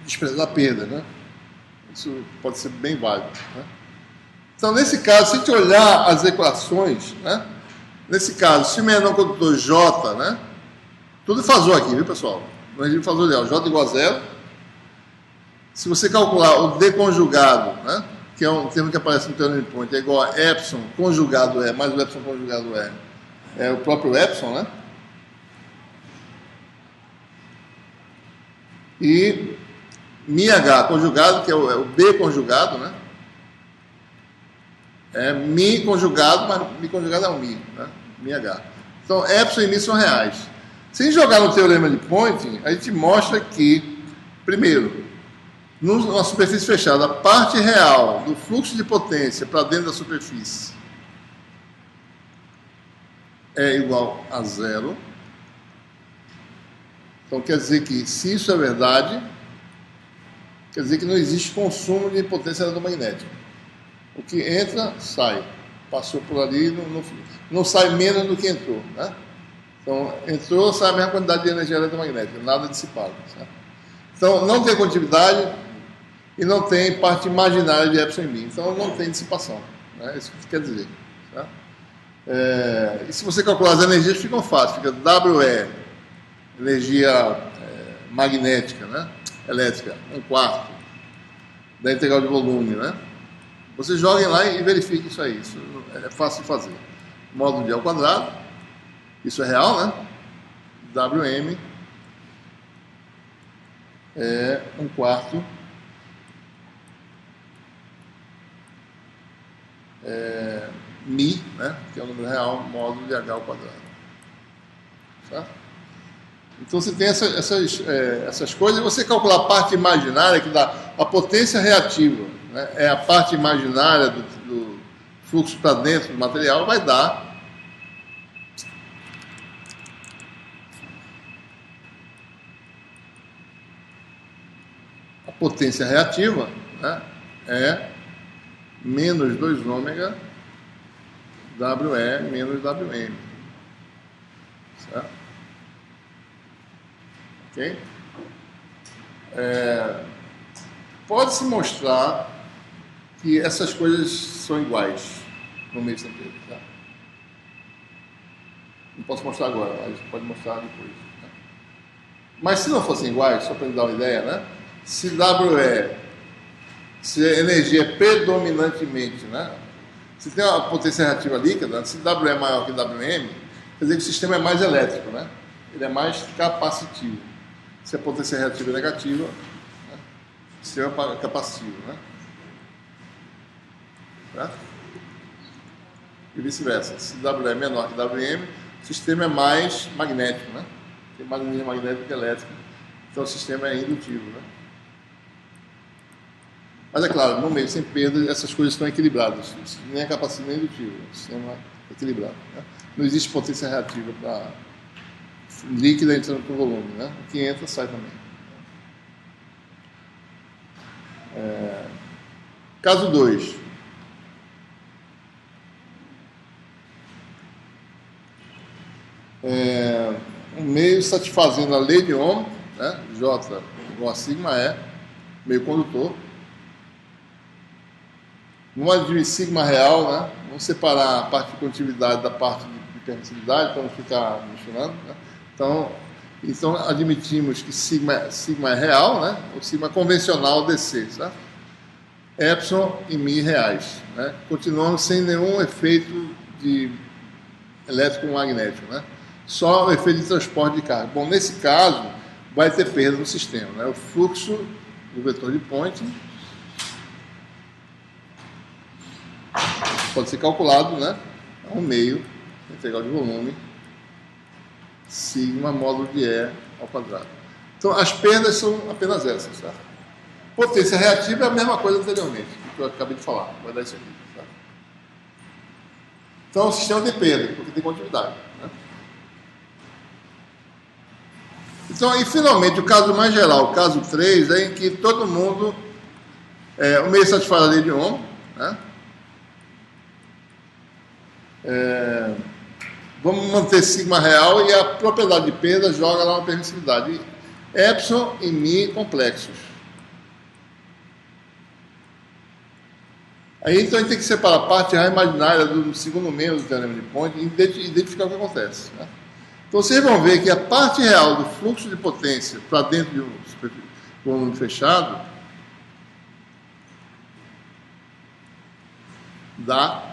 Desprezar a perda. Né? Isso pode ser bem válido. Né? Então, nesse caso, se a gente olhar as equações, né? Nesse caso, se o menor condutor J, né? Tudo fasor aqui, viu, pessoal? No regime fasorial, J igual a zero. Se você calcular o D conjugado, né? Que é um termo que aparece no teorema de Point, é igual a epsilon conjugado E, mais o epsilon conjugado E, é o próprio epsilon, né? E μh conjugado, que é o B conjugado, né? μ conjugado, mas μ conjugado é o μ, né? μh. Então, epsilon e μ são reais. Se a gente jogar no teorema de Point, a gente mostra que, primeiro, numa superfície fechada, a parte real do fluxo de potência para dentro da superfície é igual a zero. Então, quer dizer que, se isso é verdade, quer dizer que não existe consumo de potência eletromagnética. O que entra, sai. Passou por ali, não sai menos do que entrou. Né? Então, entrou, sai a mesma quantidade de energia eletromagnética, nada dissipado. Certo? Então, não tem condutividade e não tem parte imaginária de epsilon e μ. Então, não tem dissipação. Né? Isso que quer dizer. Certo? E se você calcular as energias, ficam fáceis. Fica WE, energia magnética, né? Elétrica, 1/4 da integral de volume, né? Vocês joguem lá e verifiquem isso aí. Isso é fácil de fazer. Módulo de E ao quadrado. Isso é real, né? WM é 1/4 μ, né? Que é o número real, módulo de H ao quadrado. Certo? Então você tem essas coisas, e você calcular a parte imaginária, que dá a potência reativa, né? É a parte imaginária do fluxo para dentro do material, vai dar a potência reativa, né? É menos 2 ômega WE menos WM. Certo? Ok? Pode-se mostrar que essas coisas são iguais no meio centeiro. Tá? Não posso mostrar agora, mas pode mostrar depois. Tá? Mas se não fossem iguais, só para dar uma ideia, né? Se a energia é predominantemente, né? Se tem uma potência reativa líquida, se W é maior que WM, quer dizer que o sistema é mais elétrico, né? Ele é mais capacitivo. Se a potência reativa é negativa, né? O sistema é capacitivo, né? Tá? E vice-versa. Se W é menor que WM, o sistema é mais magnético, né? Tem mais energia magnética que elétrica. Então o sistema é indutivo, né? Mas é claro, no meio sem perda, essas coisas estão equilibradas. Nem a capacidade nem indutiva. O sistema é equilibrado. Né? Não existe potência reativa para líquida entrando para o volume. Né? O que entra, sai também. Caso 2. Um meio satisfazendo a lei de Ohm, né? J igual a sigma E, meio condutor. Vamos admitir sigma real, né? Vamos separar a parte de condutividade da parte de permissividade para não ficar misturando. Né? Então admitimos que sigma é real, né? O sigma convencional DC, certo? Epsilon e Mi reais, né? Continuando sem nenhum efeito de elétrico magnético, né? Só o efeito de transporte de carga. Bom, nesse caso, vai ter perda no sistema, né? O fluxo do vetor de Poynting pode ser calculado, né? A 1/2 integral de volume sigma módulo de E ao quadrado. Então, as perdas são apenas essas, certo? Potência reativa é a mesma coisa anteriormente, que eu acabei de falar. Vai dar isso aqui, certo? Então, o sistema tem perda, porque tem continuidade, né? Então, e finalmente, o caso mais geral, o caso 3, é em que todo mundo, o meio satisfaz a lei de Ohm, né? Vamos manter sigma real e a propriedade de perda joga lá uma permissividade. Epsilon e Mi complexos. Aí então a gente tem que separar a parte real imaginária do segundo membro do teorema de Poynting e identificar o que acontece. Né? Então vocês vão ver que a parte real do fluxo de potência para dentro de um volume fechado dá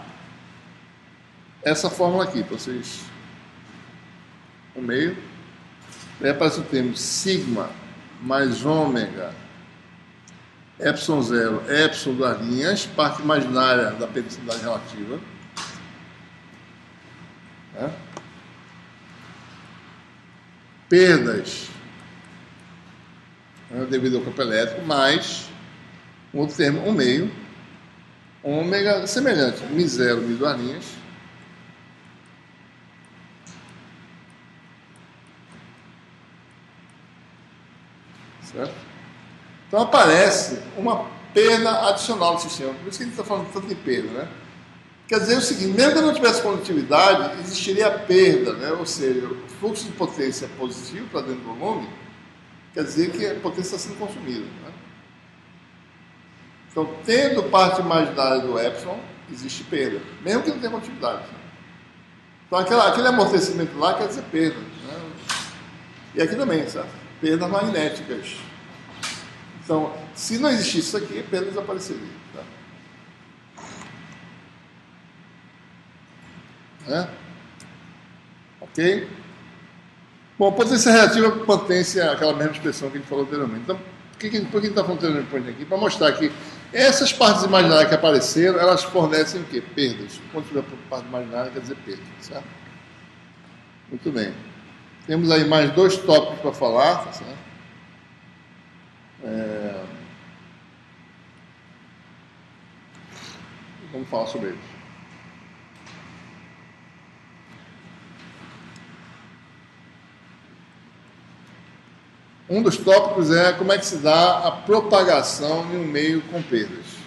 essa fórmula aqui, para vocês. 1/2. Aí aparece o termo sigma mais ômega epsilon 0, epsilon das linhas, parte imaginária da permissividade relativa. Né? Perdas, né, devido ao campo elétrico, mais um outro termo, 1/2, ômega semelhante, Mi0, Mi duas linhas, certo? Então aparece uma perda adicional no sistema, por isso que a gente está falando tanto de perda, né? Quer dizer o seguinte, mesmo que não tivesse condutividade, existiria a perda, né? Ou seja, o fluxo de potência positivo para dentro do volume, quer dizer que a potência está sendo consumida, né? Então, tendo parte imaginária do epsilon, existe perda, mesmo que não tenha condutividade. Né? Então, aquele amortecimento lá quer dizer perda. Né? E aqui também, certo? Perdas magnéticas. Então, se não existisse isso aqui, a perda desapareceria. Tá? Ok? Bom, potência reativa é potência, aquela mesma expressão que a gente falou anteriormente. Então, por que a gente está falando anteriormente Poynting aqui? Para mostrar que essas partes imaginárias que apareceram, elas fornecem o quê? Perdas. Quando tiver parte imaginária, quer dizer perda. Certo? Muito bem. Temos aí mais 2 tópicos para falar. Tá certo? Vamos falar sobre eles. Um dos tópicos é como é que se dá a propagação em um meio com perdas.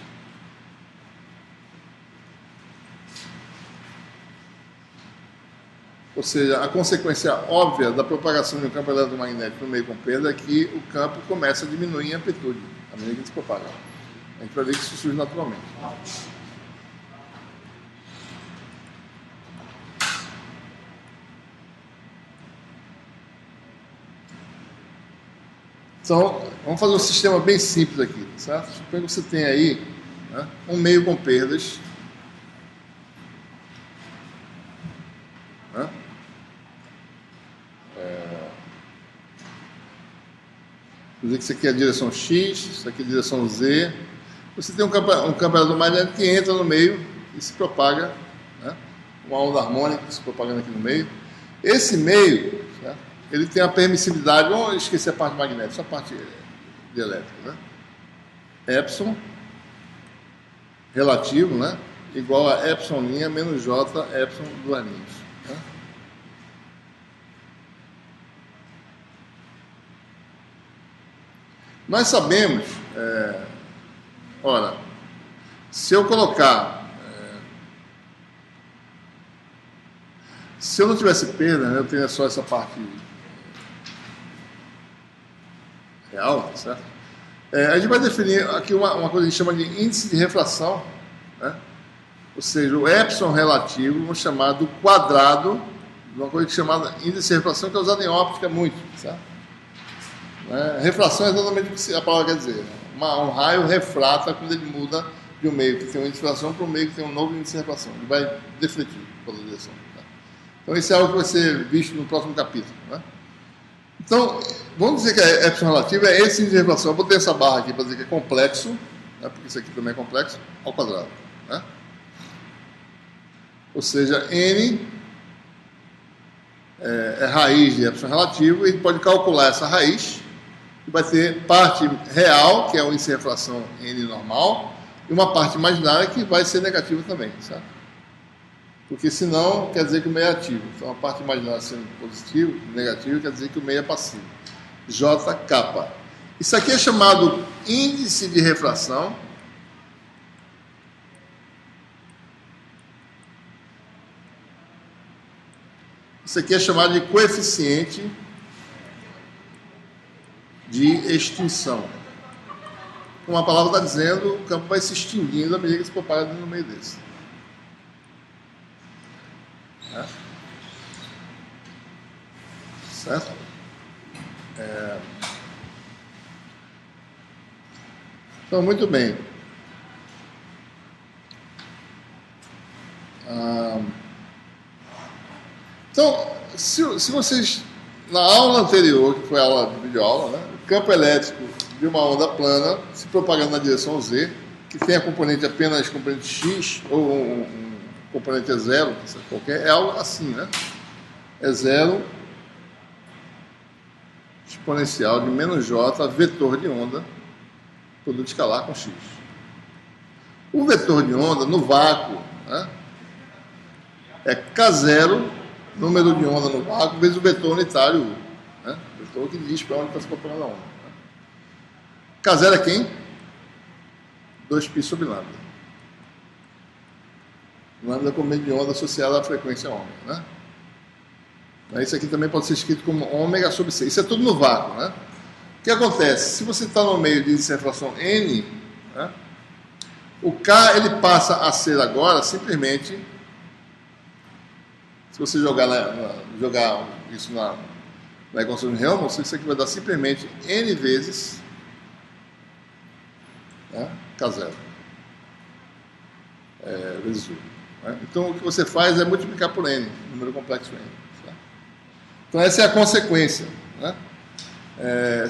Ou seja, a consequência óbvia da propagação de um campo eletromagnético no meio com perda é que o campo começa a diminuir em amplitude, à medida que ele se propaga. A gente vai ver que isso surge naturalmente. Então, vamos fazer um sistema bem simples aqui, certo? Suponho que você tem aí, né, um meio com perdas. Né? Quer dizer que isso aqui é a direção X, isso aqui é a direção Z. Você tem um campo eletromagnético que entra no meio e se propaga, né? Uma onda harmônica se propagando aqui no meio. Esse meio, certo? Ele tem a permissividade, vamos esquecer a parte magnética, só a parte de elétrica, né? Epsilon relativo, né? Igual a epsilon' menos j epsilon duas linhas. Né? Nós sabemos, ora, se eu colocar, se eu não tivesse perda, né, eu teria só essa parte real, certo? A gente vai definir aqui uma coisa que a gente chama de índice de refração, né? Ou seja, o epsilon relativo, vamos chamar do quadrado de uma coisa chamada índice de refração, que é usada em óptica muito, certo? Refração é exatamente o que a palavra quer dizer. Um raio refrata quando ele muda de um meio que tem uma índice de refração para um meio que tem um novo índice de refração. Ele vai defletir pela direção. Tá? Então, isso é algo que vai ser visto no próximo capítulo. Né? Então, vamos dizer que a epsilon relativa é esse índice de refração. Eu botei essa barra aqui para dizer que é complexo, né? Porque isso aqui também é complexo, ao quadrado. Né? Ou seja, n é raiz de epsilon relativo, e a gente pode calcular essa raiz, e vai ter parte real, que é o índice de refração n normal, e uma parte imaginária que vai ser negativa também, certo? Porque senão quer dizer que o meio é ativo. Então a parte imaginária sendo positivo, negativo, quer dizer que o meio é passivo. JK. Isso aqui é chamado índice de refração. Isso aqui é chamado de coeficiente de extinção. Como a palavra está dizendo, o campo vai se extinguindo à medida que se propaga no meio desse. Certo? Então, muito bem. Então, se vocês, na aula anterior, que foi a aula de videoaula, né, o campo elétrico de uma onda plana se propagando na direção Z, que tem a componente apenas componente X, ou um componente é zero, qualquer, é algo assim, né? É zero exponencial de menos J, vetor de onda, produto escalar com X. O vetor de onda, no vácuo, né, é K0, número de onda no vácuo, vezes o vetor unitário U. Né? O vetor que diz para onde está se propagando a onda. Né? K0 é quem? 2π sobre lambda. Lambda como meio de onda associada à frequência ômega. Né? Isso aqui também pode ser escrito como ômega sobre C. Isso é tudo no vácuo. Né? O que acontece? Se você está no meio de índice de refração N, né, o K ele passa a ser agora simplesmente, se você jogar isso na equação de Helmholtz, isso aqui vai dar simplesmente N vezes, né, K0 vezes U. Né? Então, o que você faz é multiplicar por N, número complexo N. Certo? Então, essa é a consequência. Né?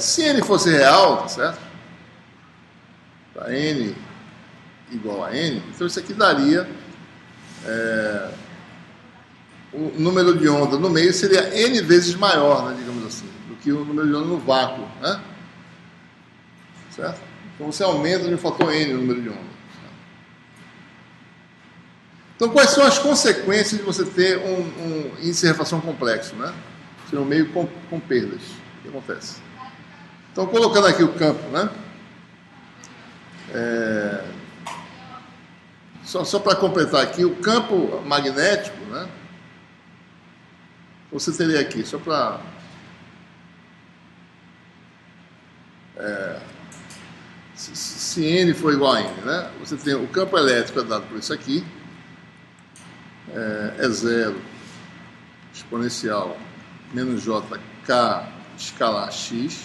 Se N fosse real, tá certo? Para N igual a N, então isso aqui daria o número de onda no meio seria N vezes maior, né, digamos assim, do que o número de onda no vácuo. Né? Certo? Então você aumenta de um fator N o número de onda. Então, quais são as consequências de você ter um índice de refração complexo? Né? Ser um meio com perdas. O que acontece? Então, colocando aqui o campo, né? Só para completar aqui, o campo magnético, né? Você teria aqui, só para... se N for igual a N, né? Você tem o campo elétrico dado por isso aqui, é zero exponencial menos J K escalar X.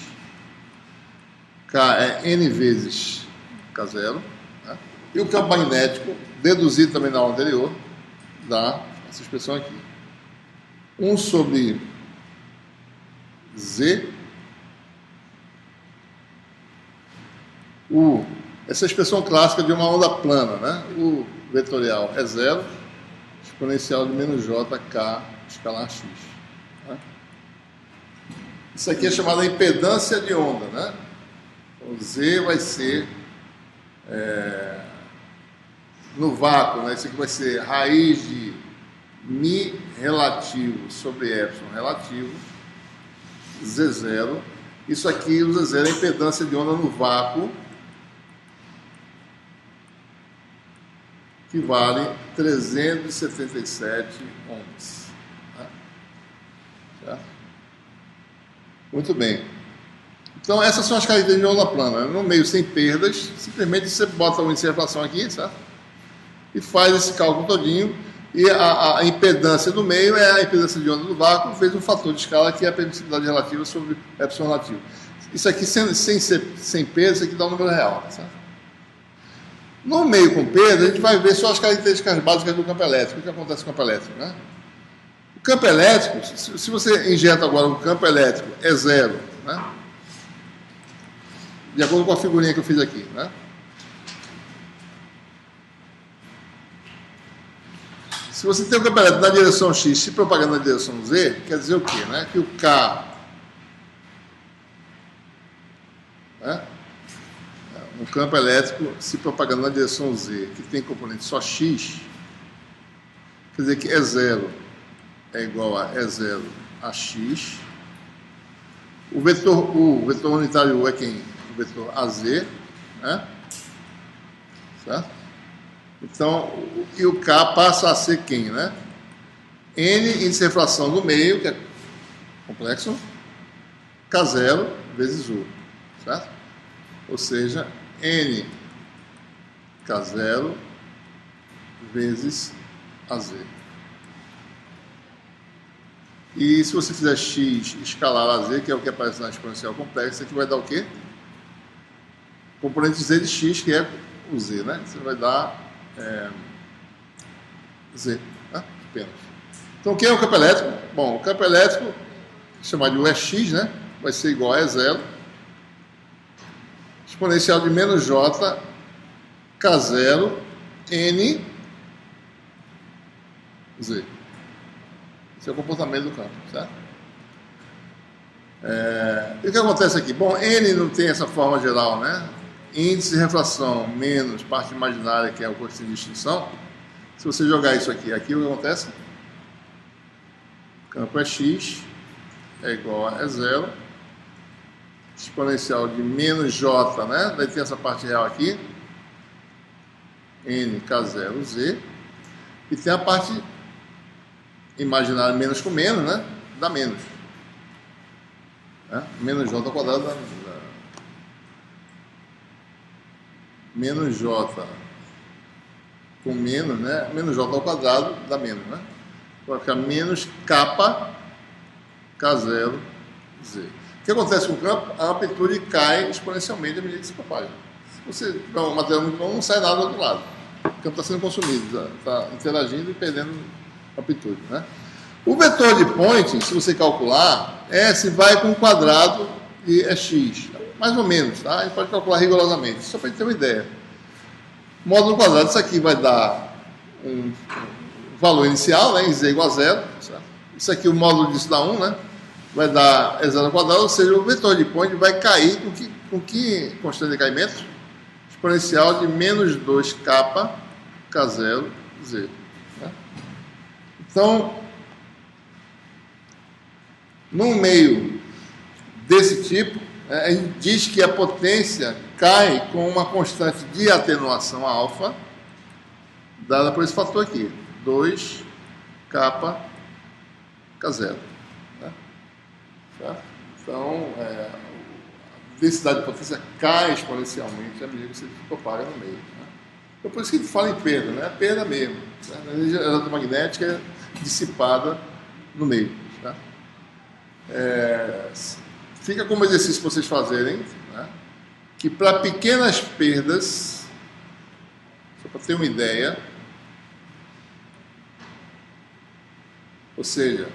K é N vezes K0. Né? E o campo magnético, deduzido também na aula anterior, dá essa expressão aqui. 1 sobre Z. Essa expressão clássica de uma onda plana, né? O vetorial é zero, exponencial de menos J K escalar X. Né? Isso aqui é chamada impedância de onda, né? Então, Z vai ser no vácuo, né? Isso aqui vai ser raiz de mi relativo sobre epsilon relativo, Z0. Isso aqui, o Z0 é a impedância de onda no vácuo, que vale 377 ohms. Tá? Certo? Muito bem. Então, essas são as características de onda plana. No meio sem perdas, simplesmente você bota o índice de refração aqui, certo? E faz esse cálculo todinho. E a impedância do meio é a impedância de onda do vácuo, vezes um fator de escala que é a permissividade relativa sobre epsilon relativo. Isso aqui, sem perda, isso aqui dá um número real, certo? No meio com perda, a gente vai ver só as características básicas do campo elétrico. O que acontece com o campo elétrico, né? O campo elétrico, se você injeta agora um campo elétrico, é zero, né? De acordo com a figurinha que eu fiz aqui, né? Se você tem um campo elétrico na direção X se propagando na direção Z, quer dizer o quê? Né? Que o K, né? Um campo elétrico se propagando na direção Z, que tem componente só X, quer dizer que E0 é igual a E0 a X. O vetor U, o vetor unitário U é quem? O vetor AZ, né? Certo? Então, e o K passa a ser quem, né? N, índice de refração do meio, que é complexo, K0 vezes U, certo? Ou seja, N K0 vezes AZ. E se você fizer X escalar AZ, que é o que aparece na exponencial complexa, que vai dar o quê? Componente Z de X, que é o Z, né? Você vai dar Z, né? Apenas. Então, o que é o campo elétrico? Bom, o campo elétrico, chamado de UX, né? Vai ser igual a E0, exponencial de menos J, K0, N, Z. Esse é o comportamento do campo, certo? E o que acontece aqui? Bom, N não tem essa forma geral, né? Índice de refração menos parte imaginária, que é o coeficiente de extinção. Se você jogar isso aqui, aqui o que acontece? O campo é X, é igual a E0, exponencial de menos J, né? Daí tem essa parte real aqui, N, K0, Z, e tem a parte imaginária menos com menos, né? Dá menos. Né? Menos J ao quadrado dá menos J com menos, né? Menos J ao quadrado dá menos, né? Vai ficar menos K, K0, Z. O que acontece com o campo? A amplitude cai exponencialmente à medida que se propaga. Se você tiver um material muito bom, não sai nada do outro lado. O campo está sendo consumido, está interagindo e perdendo amplitude, né? O vetor de Poynting, se você calcular, se vai com um quadrado e é x. Mais ou menos, tá? A gente pode calcular rigorosamente, só para a gente ter uma ideia. Módulo quadrado, isso aqui vai dar um valor inicial, né? Z igual a 0. Certo? Isso aqui, o módulo disso dá 1, né? Vai dar E0 ao quadrado, ou seja, o vetor de Poynting vai cair com que constante de caimento? Exponencial de menos 2K, K0, Z. Né? Então, num meio desse tipo, a gente diz que a potência cai com uma constante de atenuação alfa, dada por esse fator aqui, 2K, K0. Né? Certo? Então, a densidade de potência cai exponencialmente à medida que você se propaga no meio. Né? Então, por isso que a gente fala em perda, né? É perda mesmo. Né? A energia eletromagnética é dissipada no meio. Tá? Fica como exercício para vocês fazerem, né? Que para pequenas perdas, só para ter uma ideia, ou seja,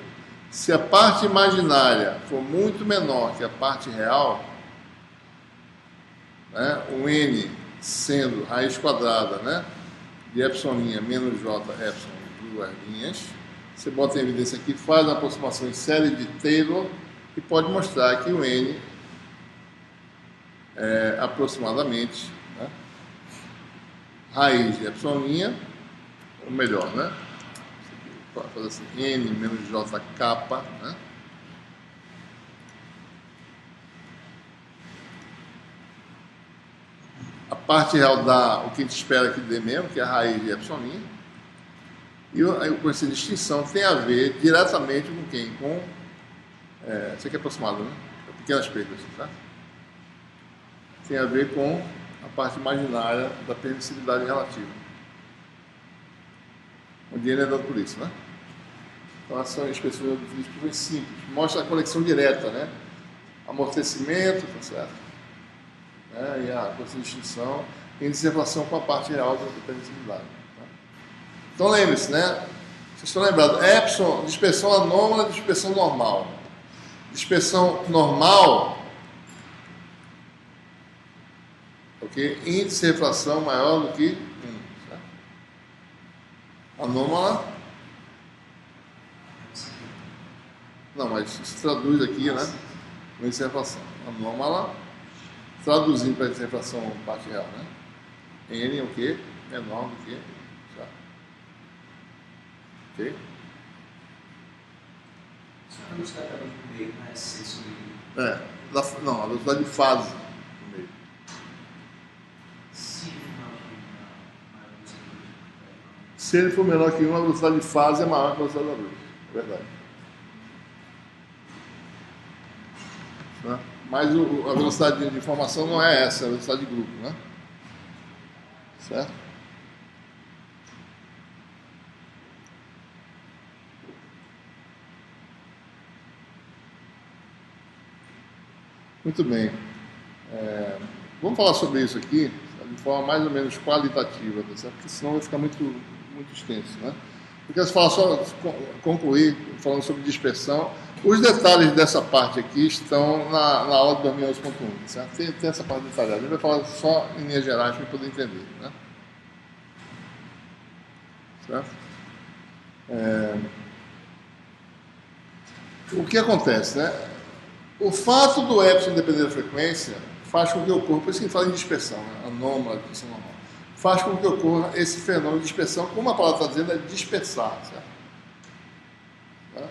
se a parte imaginária for muito menor que a parte real, né, o N sendo raiz quadrada, né, de epsilon menos J epsilon, duas linhas, você bota em evidência aqui, faz uma aproximação em série de Taylor e pode mostrar que o N é aproximadamente, né, raiz de epsilon, ou melhor, né? Pode fazer assim, n menos j kappa, né? A parte real dá o que a gente espera que dê mesmo, que é a raiz de epsilon. E com essa distinção tem a ver diretamente com quem? Com, isso aqui é aproximado, né? Pequenas perdas, tá? Tem a ver com a parte imaginária da permissividade relativa. Onde ele é dado por isso, né? Então, essa expressão foi simples. Mostra a conexão direta, né? Amortecimento, tá certo? E a distinção em relação com a parte real da permissividade. Tá? Então, lembre-se, né? Vocês estão lembrados? Epsilon, dispersão anômala, dispersão normal. Dispersão normal, ok? Índice de refração maior do que 1. Certo? Anômala. Não, mas se traduz aqui, né? No índice de refração. Anômala, traduzindo para índice de refração parte real, né? N é o quê? Menor do que. Certo? Ok? A velocidade do meio não é C sobre não, a velocidade de fase do meio. Se ele for menor que 1, a velocidade de fase é maior que a velocidade da luz. É verdade. Né? Mas a velocidade de informação não é essa, é a velocidade de grupo, né? Certo? Muito bem. Vamos falar sobre isso aqui de forma mais ou menos qualitativa, tá certo? Porque senão vai ficar muito extenso, né? Eu quero falar só, concluir falando sobre dispersão. Os detalhes dessa parte aqui estão na aula de 2011.1, certo? Tem essa parte detalhada. A gente vai falar só em linhas gerais para poder entender, né? Certo? O que acontece, né? O fato do epsilon depender da frequência faz com que ocorra, por isso que a gente fala em dispersão, né? Anômala, dispersão normal, faz com que ocorra esse fenômeno de dispersão, como a palavra está dizendo, é dispersar, certo? Tá?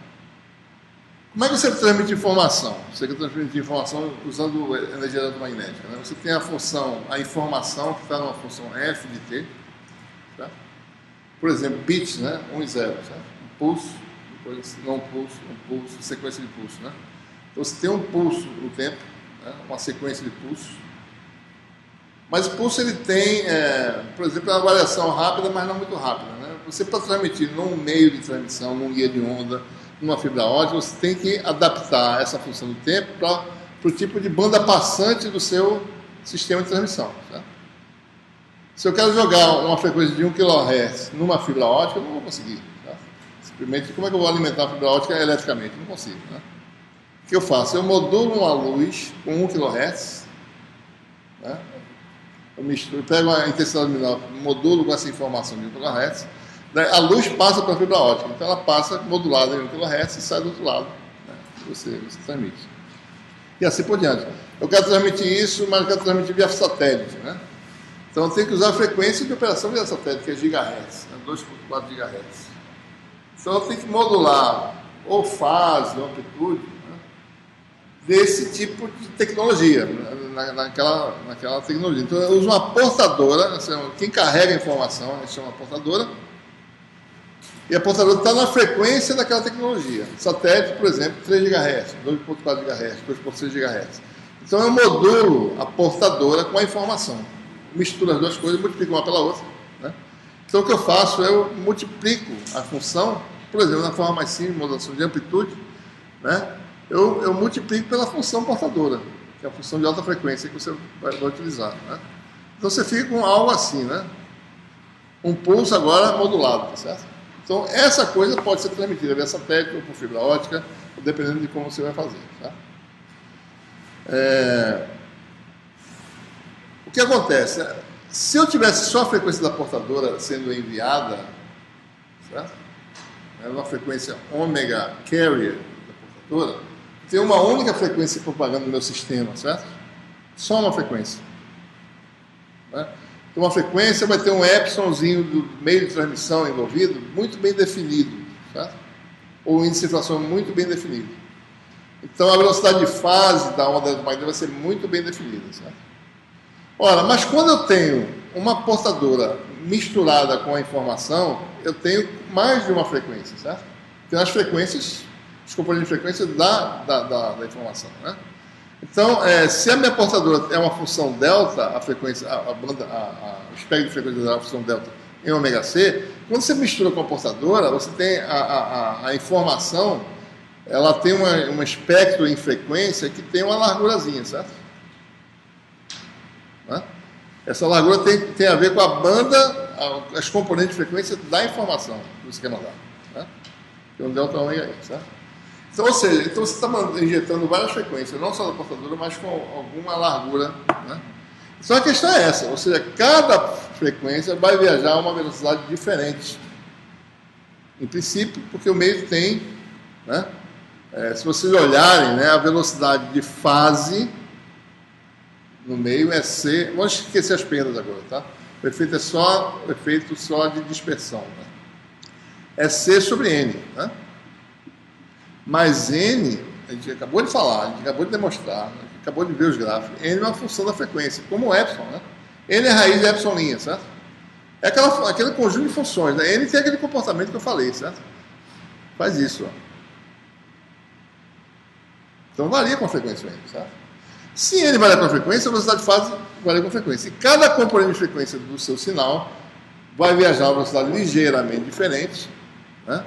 Como é que você transmite informação? Você quer transmitir informação usando energia eletromagnética, né? Você tem a função, a informação que está numa função f de t, certo? Por exemplo, bits, né? 1 e 0, certo? Um pulso, depois não pulso, um pulso, sequência de pulso, né? Então, você tem um pulso no tempo, né? Uma sequência de pulsos. Mas o pulso ele tem, por exemplo, uma variação rápida, mas não muito rápida, né? Você, para transmitir num meio de transmissão, num guia de onda, numa fibra ótica, você tem que adaptar essa função do tempo para o tipo de banda passante do seu sistema de transmissão. Certo? Se eu quero jogar uma frequência de 1 kHz numa fibra ótica, eu não vou conseguir. Certo? Simplesmente, como é que eu vou alimentar a fibra ótica eletricamente? Não consigo. Né? O que eu faço? Eu modulo uma luz com 1 kHz, né? Eu pego a intensidade luminar, modulo com essa informação de 1 kHz, a luz passa para a fibra ótica, então ela passa modulada em 1 kHz e sai do outro lado, né? Você transmite. E assim por diante. Eu quero transmitir isso, mas eu quero transmitir via satélite, né? Então eu tenho que usar a frequência de operação via satélite, que é GHz, né? 2.4 GHz. Então eu tenho que modular ou fase, ou amplitude, né? Desse tipo de tecnologia, naquela tecnologia. Então eu uso uma portadora, quem carrega a informação, a gente chama portadora, e a portadora está na frequência daquela tecnologia. Satélite, por exemplo, 3 GHz, 2.4 GHz, 2.6 GHz. Então eu modulo a portadora com a informação. Misturo as duas coisas e multiplico uma pela outra. Né? Então o que eu faço? Eu multiplico a função, por exemplo, na forma mais simples, modulação de amplitude, né? Eu multiplico pela função portadora, que é a função de alta frequência que você vai utilizar. Né? Então você fica com algo assim, né? Um pulso agora modulado, tá certo? Então essa coisa pode ser transmitida via satélite ou por fibra ótica, dependendo de como você vai fazer. Tá? O que acontece? Se eu tivesse só a frequência da portadora sendo enviada, certo? Uma frequência ômega carrier da portadora, tem uma única frequência propagando no meu sistema, certo? Só uma frequência. Né? Então, uma frequência vai ter um epsilonzinho do meio de transmissão envolvido muito bem definido, certo? Ou um índice de inflação muito bem definido. Então, a velocidade de fase da onda eletromagnética vai ser muito bem definida, certo? Ora, mas quando eu tenho uma portadora misturada com a informação, eu tenho mais de uma frequência, certo? Tem as frequências, os componentes de frequência da informação, né? Então, se a minha portadora é uma função delta, a frequência, o espectro de frequência é uma função delta em ômega c, quando você mistura com a portadora, você tem a informação, ela tem um espectro em frequência que tem uma largurazinha, certo? Né? Essa largura tem a ver com a banda, as componentes de frequência da informação que você quer mandar, né? Tem um delta ômega aí, certo? Então, ou seja, então você está injetando várias frequências, não só da portadora, mas com alguma largura, né? Só a questão é essa, ou seja, cada frequência vai viajar a uma velocidade diferente. Em princípio, porque o meio tem, né? Se vocês olharem, né, a velocidade de fase no meio é C. Vamos esquecer as perdas agora, tá? O efeito o efeito só de dispersão, né? É C sobre N, né? Mas N, a gente acabou de falar, a gente acabou de demonstrar, né? Acabou de ver os gráficos. N é uma função da frequência, como o epsilon, né? N é a raiz de epsilon', certo? É aquele conjunto de funções, né? N tem aquele comportamento que eu falei, certo? Faz isso, ó. Então varia com a frequência N, certo? Se N varia com a frequência, a velocidade de fase varia com a frequência. E cada componente de frequência do seu sinal vai viajar a uma velocidade ligeiramente diferente, né?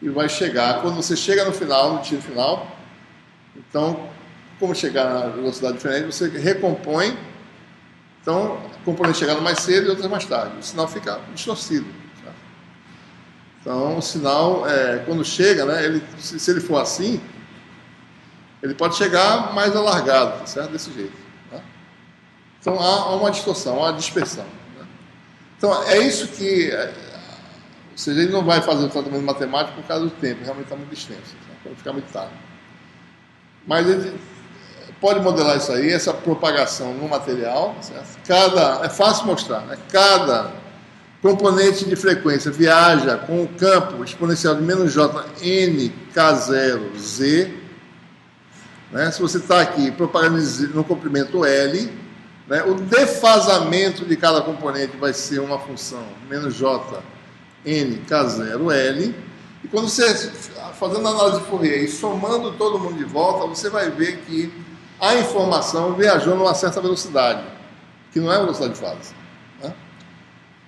E vai chegar, quando você chega no final, no tiro final, então, como chegar na velocidade diferente, você recompõe, então, componentes chegando mais cedo e outras mais tarde. O sinal fica distorcido, certo? Então, o sinal, quando chega, né, se ele for assim, ele pode chegar mais alargado, certo? Desse jeito, né? Então, há uma distorção, há uma dispersão, né? Então, é isso que... ou seja, ele não vai fazer o tratamento matemático por causa do tempo, realmente está muito extenso, né? Vai ficar muito tarde. Mas ele pode modelar isso aí, essa propagação no material, certo? É fácil mostrar, né? Cada componente de frequência viaja com o campo exponencial de menos j n k0 z, né? Se você está aqui propagando no comprimento L, né? O defasamento de cada componente vai ser uma função menos j n k0l, e quando você, fazendo a análise de Fourier e somando todo mundo de volta, você vai ver que a informação viajou numa certa velocidade, que não é a velocidade de fase, né?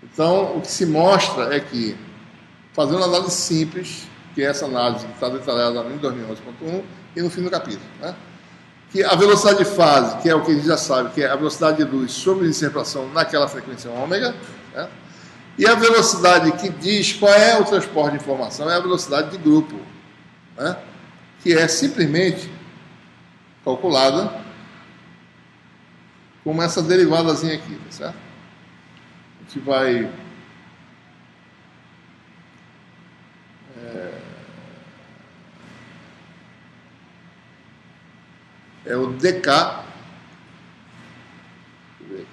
Então, o que se mostra é que, fazendo uma análise simples, que é essa análise que está detalhada em 2011.1 e no fim do capítulo, né? Que a velocidade de fase, que é o que a gente já sabe, que é a velocidade de luz sobre o índice de refração naquela frequência ômega, né? E a velocidade que diz qual é o transporte de informação é a velocidade de grupo, né? Que é simplesmente calculada como essa derivadazinha aqui, tá certo? A gente vai... É o dk... Deixa eu ver aqui.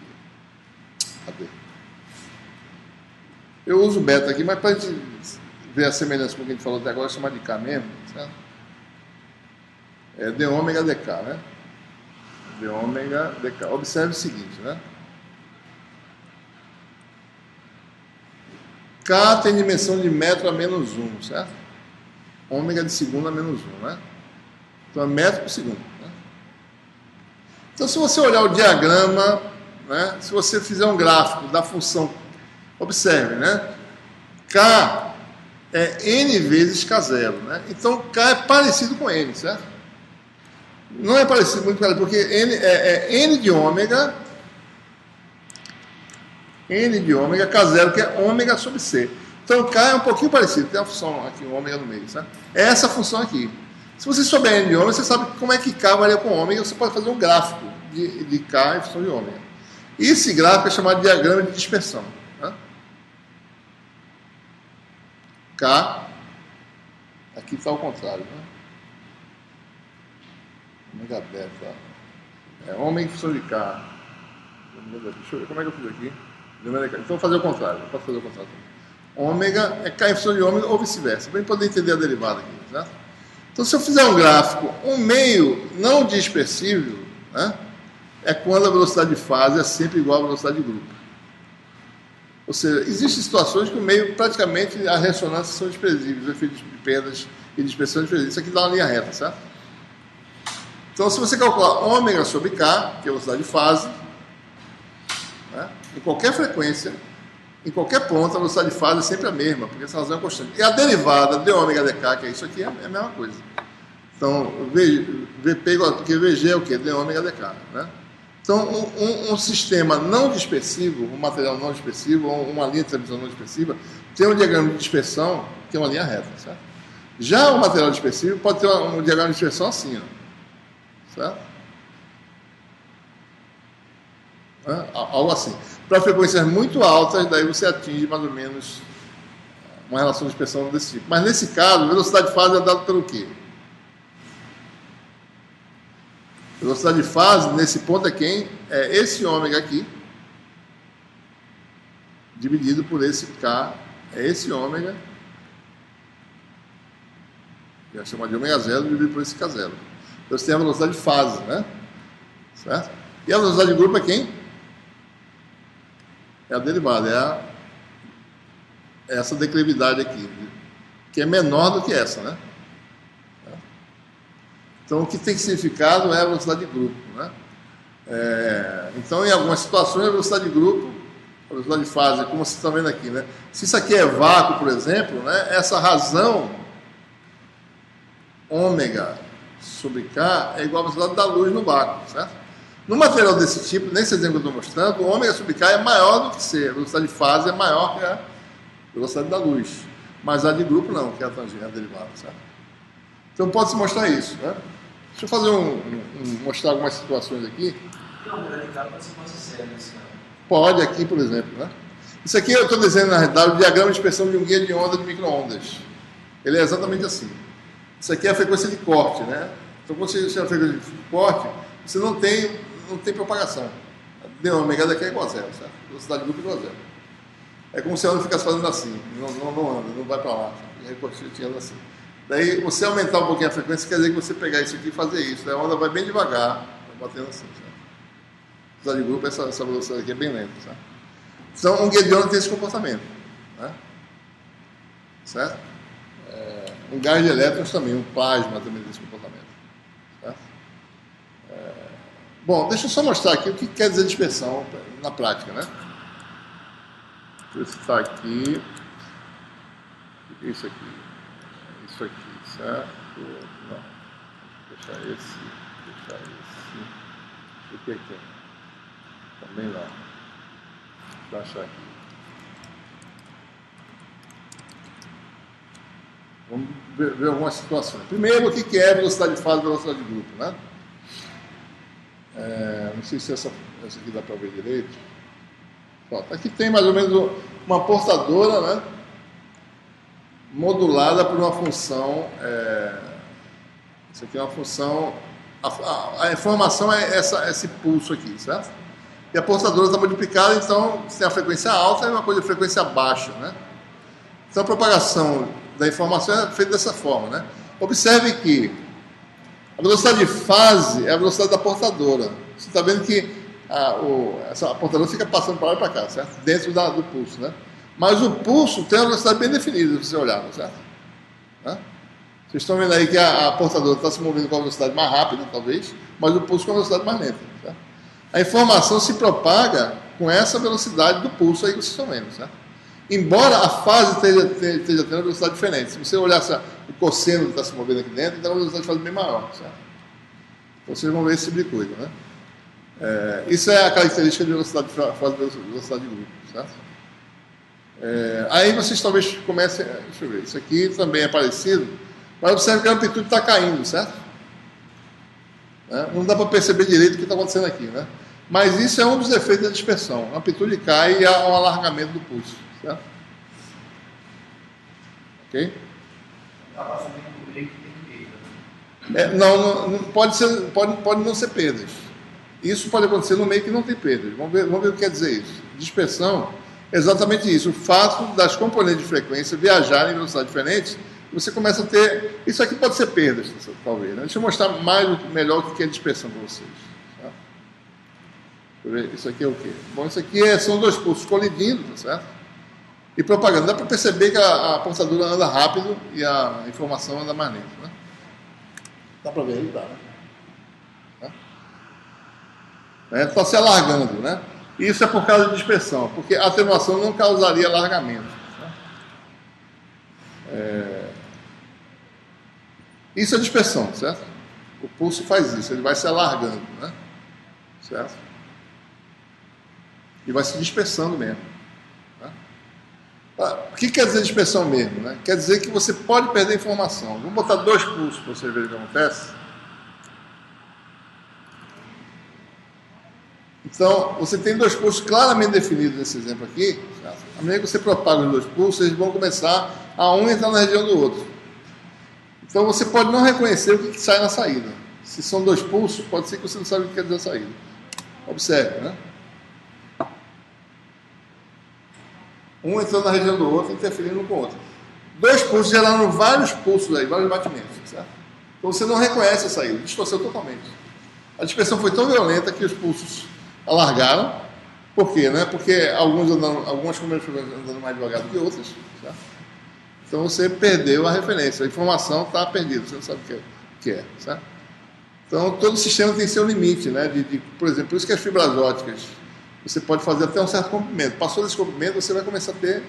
Cadê? Eu uso beta aqui, mas para a gente ver a semelhança com o que a gente falou até agora, chamar de K mesmo, certo? É d ômega dk, né? D ômega dk. Observe o seguinte, né? K tem dimensão de metro a menos 1, certo? Ômega de segundo a menos 1, né? Então é metro por segundo, né? Então, se você olhar o diagrama, né? Se você fizer um gráfico da função, observe, né? K é N vezes K0, né? Então, K é parecido com N, certo? Não é parecido, muito parecido, porque N é N de ômega, K0, que é ômega sobre C. Então, K é um pouquinho parecido, tem a função aqui, o ômega no meio, certo? É essa função aqui. Se você souber N de ômega, você sabe como é que K varia com ômega, você pode fazer um gráfico de K em função de ômega. E esse gráfico é chamado de diagrama de dispersão, né? K, aqui está ao contrário, né? Ômega beta, ômega em função de K, Deixa eu ver como é que eu fiz aqui. Então vou fazer o contrário. Eu posso fazer o contrário. Ômega é K em função de ômega ou vice-versa. Para poder entender a derivada aqui. Certo? Então, se eu fizer um gráfico, um meio não dispersível, né, é quando a velocidade de fase é sempre igual à velocidade de grupo. Ou seja, existem situações que o meio, praticamente, a ressonância são desprezíveis, os efeitos de perdas e dispersão desprezíveis. Isso aqui dá uma linha reta, certo? Então, se você calcular ômega sobre K, que é a velocidade de fase, né, em qualquer frequência, em qualquer ponto, a velocidade de fase é sempre a mesma, porque essa razão é constante. E a derivada de ômega dk, que é isso aqui, é a mesma coisa. Então, Vp igual, porque Vg é o quê? De ômega dk. Né? Então, um sistema não dispersivo, um material não dispersivo, ou uma linha de transmissão não dispersiva, tem um diagrama de dispersão que é uma linha reta. Certo? Já o material dispersivo pode ter um diagrama de dispersão assim, ó, certo? Algo assim. Para frequências muito altas, daí você atinge mais ou menos uma relação de dispersão desse tipo. Mas nesse caso, a velocidade de fase é dada pelo quê? A velocidade de fase, nesse ponto, é quem? É esse ômega aqui, dividido por esse K, é esse ômega, que é chamado de ômega zero, dividido por esse K0. Então você tem a velocidade de fase, né? Certo? E a velocidade de grupo é quem? É a derivada, é essa declividade aqui, que é menor do que essa, né? Então, o que tem significado é a velocidade de grupo, né? Então, em algumas situações, a velocidade de grupo, a velocidade de fase, como vocês estão vendo aqui, né? Se isso aqui é vácuo, por exemplo, né? Essa razão ômega sobre K é igual à velocidade da luz no vácuo, certo? No material desse tipo, nesse exemplo que eu estou mostrando, o ômega sobre K é maior do que C. A velocidade de fase é maior que a velocidade da luz. Mas a de grupo não, que é a tangente, a derivada, certo? Então pode-se mostrar isso, né? Deixa eu fazer mostrar algumas situações aqui. Não, para ligar pode ser nesse caso. Pode, aqui, por exemplo, né? Isso aqui eu estou desenhando, na realidade, o diagrama de expressão de um guia de onda de micro-ondas. Ele é exatamente assim. Isso aqui é a frequência de corte, né? Então, quando você chama a frequência de corte, você não tem propagação. D ômega daqui é igual a zero, certo? Velocidade de grupo é igual a zero. É como se a onda ficasse fazendo assim, não anda, não vai para lá, e recortando assim. Daí, você aumentar um pouquinho a frequência, quer dizer que você pegar isso aqui e fazer isso. Daí a onda vai bem devagar, batendo assim, certo? Velocidade de grupo, essa velocidade aqui é bem lenta, certo? Então, um guia de onda tem esse comportamento, né? Certo? Um gás de elétrons também, um plasma também tem esse comportamento, certo? Bom, deixa eu só mostrar aqui o que quer dizer dispersão na prática, né? Deixa eu ver se está aqui. O que é isso aqui? Isso aqui, certo? Não. Deixa esse. O que é que é? Também não. Deixa eu achar aqui. Vamos ver algumas situações. Primeiro, o que é velocidade de fase e velocidade de grupo, né? Não sei se essa aqui dá para ver direito. Aqui tem mais ou menos uma portadora, né? Modulada por uma função. Isso aqui é uma função. A informação é esse pulso aqui, certo? E a portadora está multiplicada, então se tem a frequência alta e uma coisa de frequência baixa, né? Então a propagação da informação é feita dessa forma, né? Observe que a velocidade de fase é a velocidade da portadora. Você está vendo que a portadora fica passando para lá e para cá, certo? Dentro do pulso, né? Mas o pulso tem uma velocidade bem definida, se você olhar, certo? Né? Vocês estão vendo aí que a portadora está se movendo com a velocidade mais rápida, talvez, mas o pulso com a velocidade mais lenta, certo? A informação se propaga com essa velocidade do pulso aí que vocês estão vendo, certo? Embora a fase esteja tendo uma velocidade diferente. Se você olhar o cosseno que está se movendo aqui dentro, então a velocidade de fase bem maior, certo? Então vocês vão ver esse tipo de coisa, né? Isso é a característica de velocidade de fase e velocidade de grupo, certo? Aí vocês talvez comecem... Deixa eu ver, isso aqui também é parecido, mas observe que a amplitude está caindo, certo? Não dá para perceber direito o que está acontecendo aqui, né? Mas isso é um dos efeitos da dispersão. A amplitude cai e há um alargamento do pulso, certo? Ok? Está passando por meio que tem perda. Não pode não ser perdas. Isso pode acontecer no meio que não tem perdas. Vamos ver o que quer dizer isso. Dispersão é exatamente isso. O fato das componentes de frequência viajarem em velocidades diferentes, você começa a ter... Isso aqui pode ser perdas, talvez. Né? Deixa eu mostrar melhor o que é dispersão para vocês. Tá? Deixa eu ver. Isso aqui é o quê? Bom, isso aqui são dois pulsos colidindo, tá certo? E propagando. Dá para perceber que a portadora anda rápido e a informação anda mais lento. Né? Dá para ver aí? Dá, né? Está se alargando, né? Isso é por causa de dispersão, porque a atenuação não causaria alargamento. Isso é dispersão, certo? O pulso faz isso, ele vai se alargando, né? Certo? E vai se dispersando mesmo. Né? O que quer dizer dispersão mesmo? Né? Quer dizer que você pode perder informação. Vamos botar dois pulsos para você ver o que acontece. Então, você tem dois pulsos claramente definidos nesse exemplo aqui. Certo? À medida que você propaga os dois pulsos, eles vão começar a um entrar na região do outro. Então, você pode não reconhecer o que sai na saída. Se são dois pulsos, pode ser que você não saiba o que quer dizer a saída. Observe, né? Um entrando na região do outro, interferindo um com o outro. Dois pulsos geraram vários pulsos aí, vários batimentos. Certo? Então, você não reconhece a saída, distorceu totalmente. A dispersão foi tão violenta que os pulsos alargaram. Por quê? Né? Porque algumas componentes andando mais devagar do que outras. Certo? Então você perdeu a referência. A informação está perdida, você não sabe o que é. Certo? Então todo sistema tem seu limite. Né? Por exemplo, por isso que as fibras ópticas, você pode fazer até um certo comprimento. Passou desse comprimento, você vai começar a ter...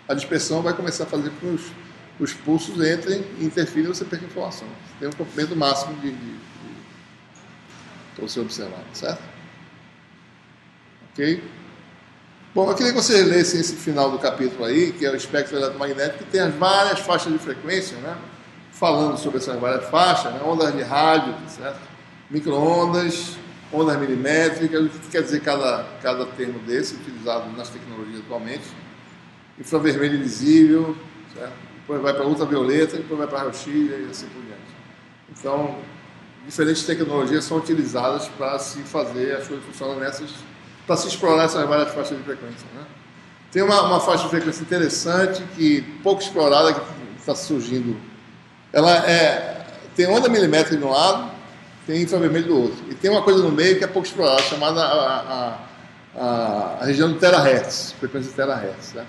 A dispersão vai começar a fazer com que os pulsos entrem e interfiram e você perca a informação. Você tem um comprimento máximo para você observar. Certo? Ok? Bom, eu queria que vocês lessem esse final do capítulo aí, que é o espectro eletromagnético, que tem as várias faixas de frequência, né? Falando sobre essas várias faixas, né? Ondas de rádio, certo? Micro-ondas, ondas milimétricas, o que quer dizer cada termo desse, utilizado nas tecnologias atualmente. Infravermelho invisível, certo? Depois vai para ultravioleta, depois vai para raio-x e assim por diante. Então, diferentes tecnologias são utilizadas para se fazer as coisas funcionam para se explorar essas várias faixas de frequência. Né? Tem uma faixa de frequência interessante, que pouco explorada, que está surgindo. Ela tem onda milimétrica de um lado, tem infravermelho do outro. E tem uma coisa no meio que é pouco explorada, chamada a região do terahertz, frequência de terahertz. Né?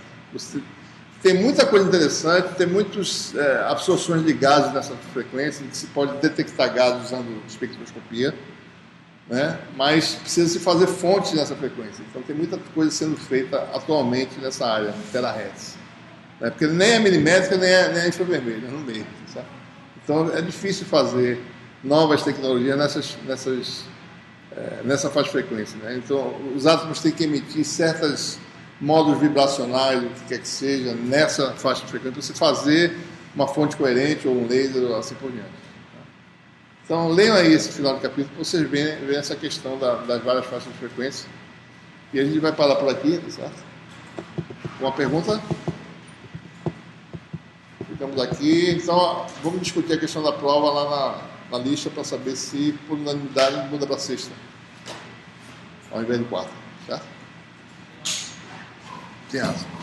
Tem muita coisa interessante, tem muitas absorções de gases nessa frequência, que se pode detectar gases usando espectroscopia. Né? Mas precisa se fazer fontes nessa frequência. Então tem muita coisa sendo feita atualmente nessa área, terahertz. Né? Porque nem é milimétrica, nem é infravermelho, é no meio. Certo? Então é difícil fazer novas tecnologias nessa faixa de frequência. Né? Então os átomos têm que emitir certos modos vibracionais, o que quer que seja, nessa faixa de frequência, para você fazer uma fonte coerente ou um laser ou assim por diante. Então, leiam aí esse final do capítulo para vocês verem essa questão das várias faixas de frequência. E a gente vai parar por aqui, certo? Uma pergunta? Ficamos aqui. Então, vamos discutir a questão da prova lá na lista para saber se, por unanimidade, muda para sexta, ao invés de quarta, certo? Tem razão.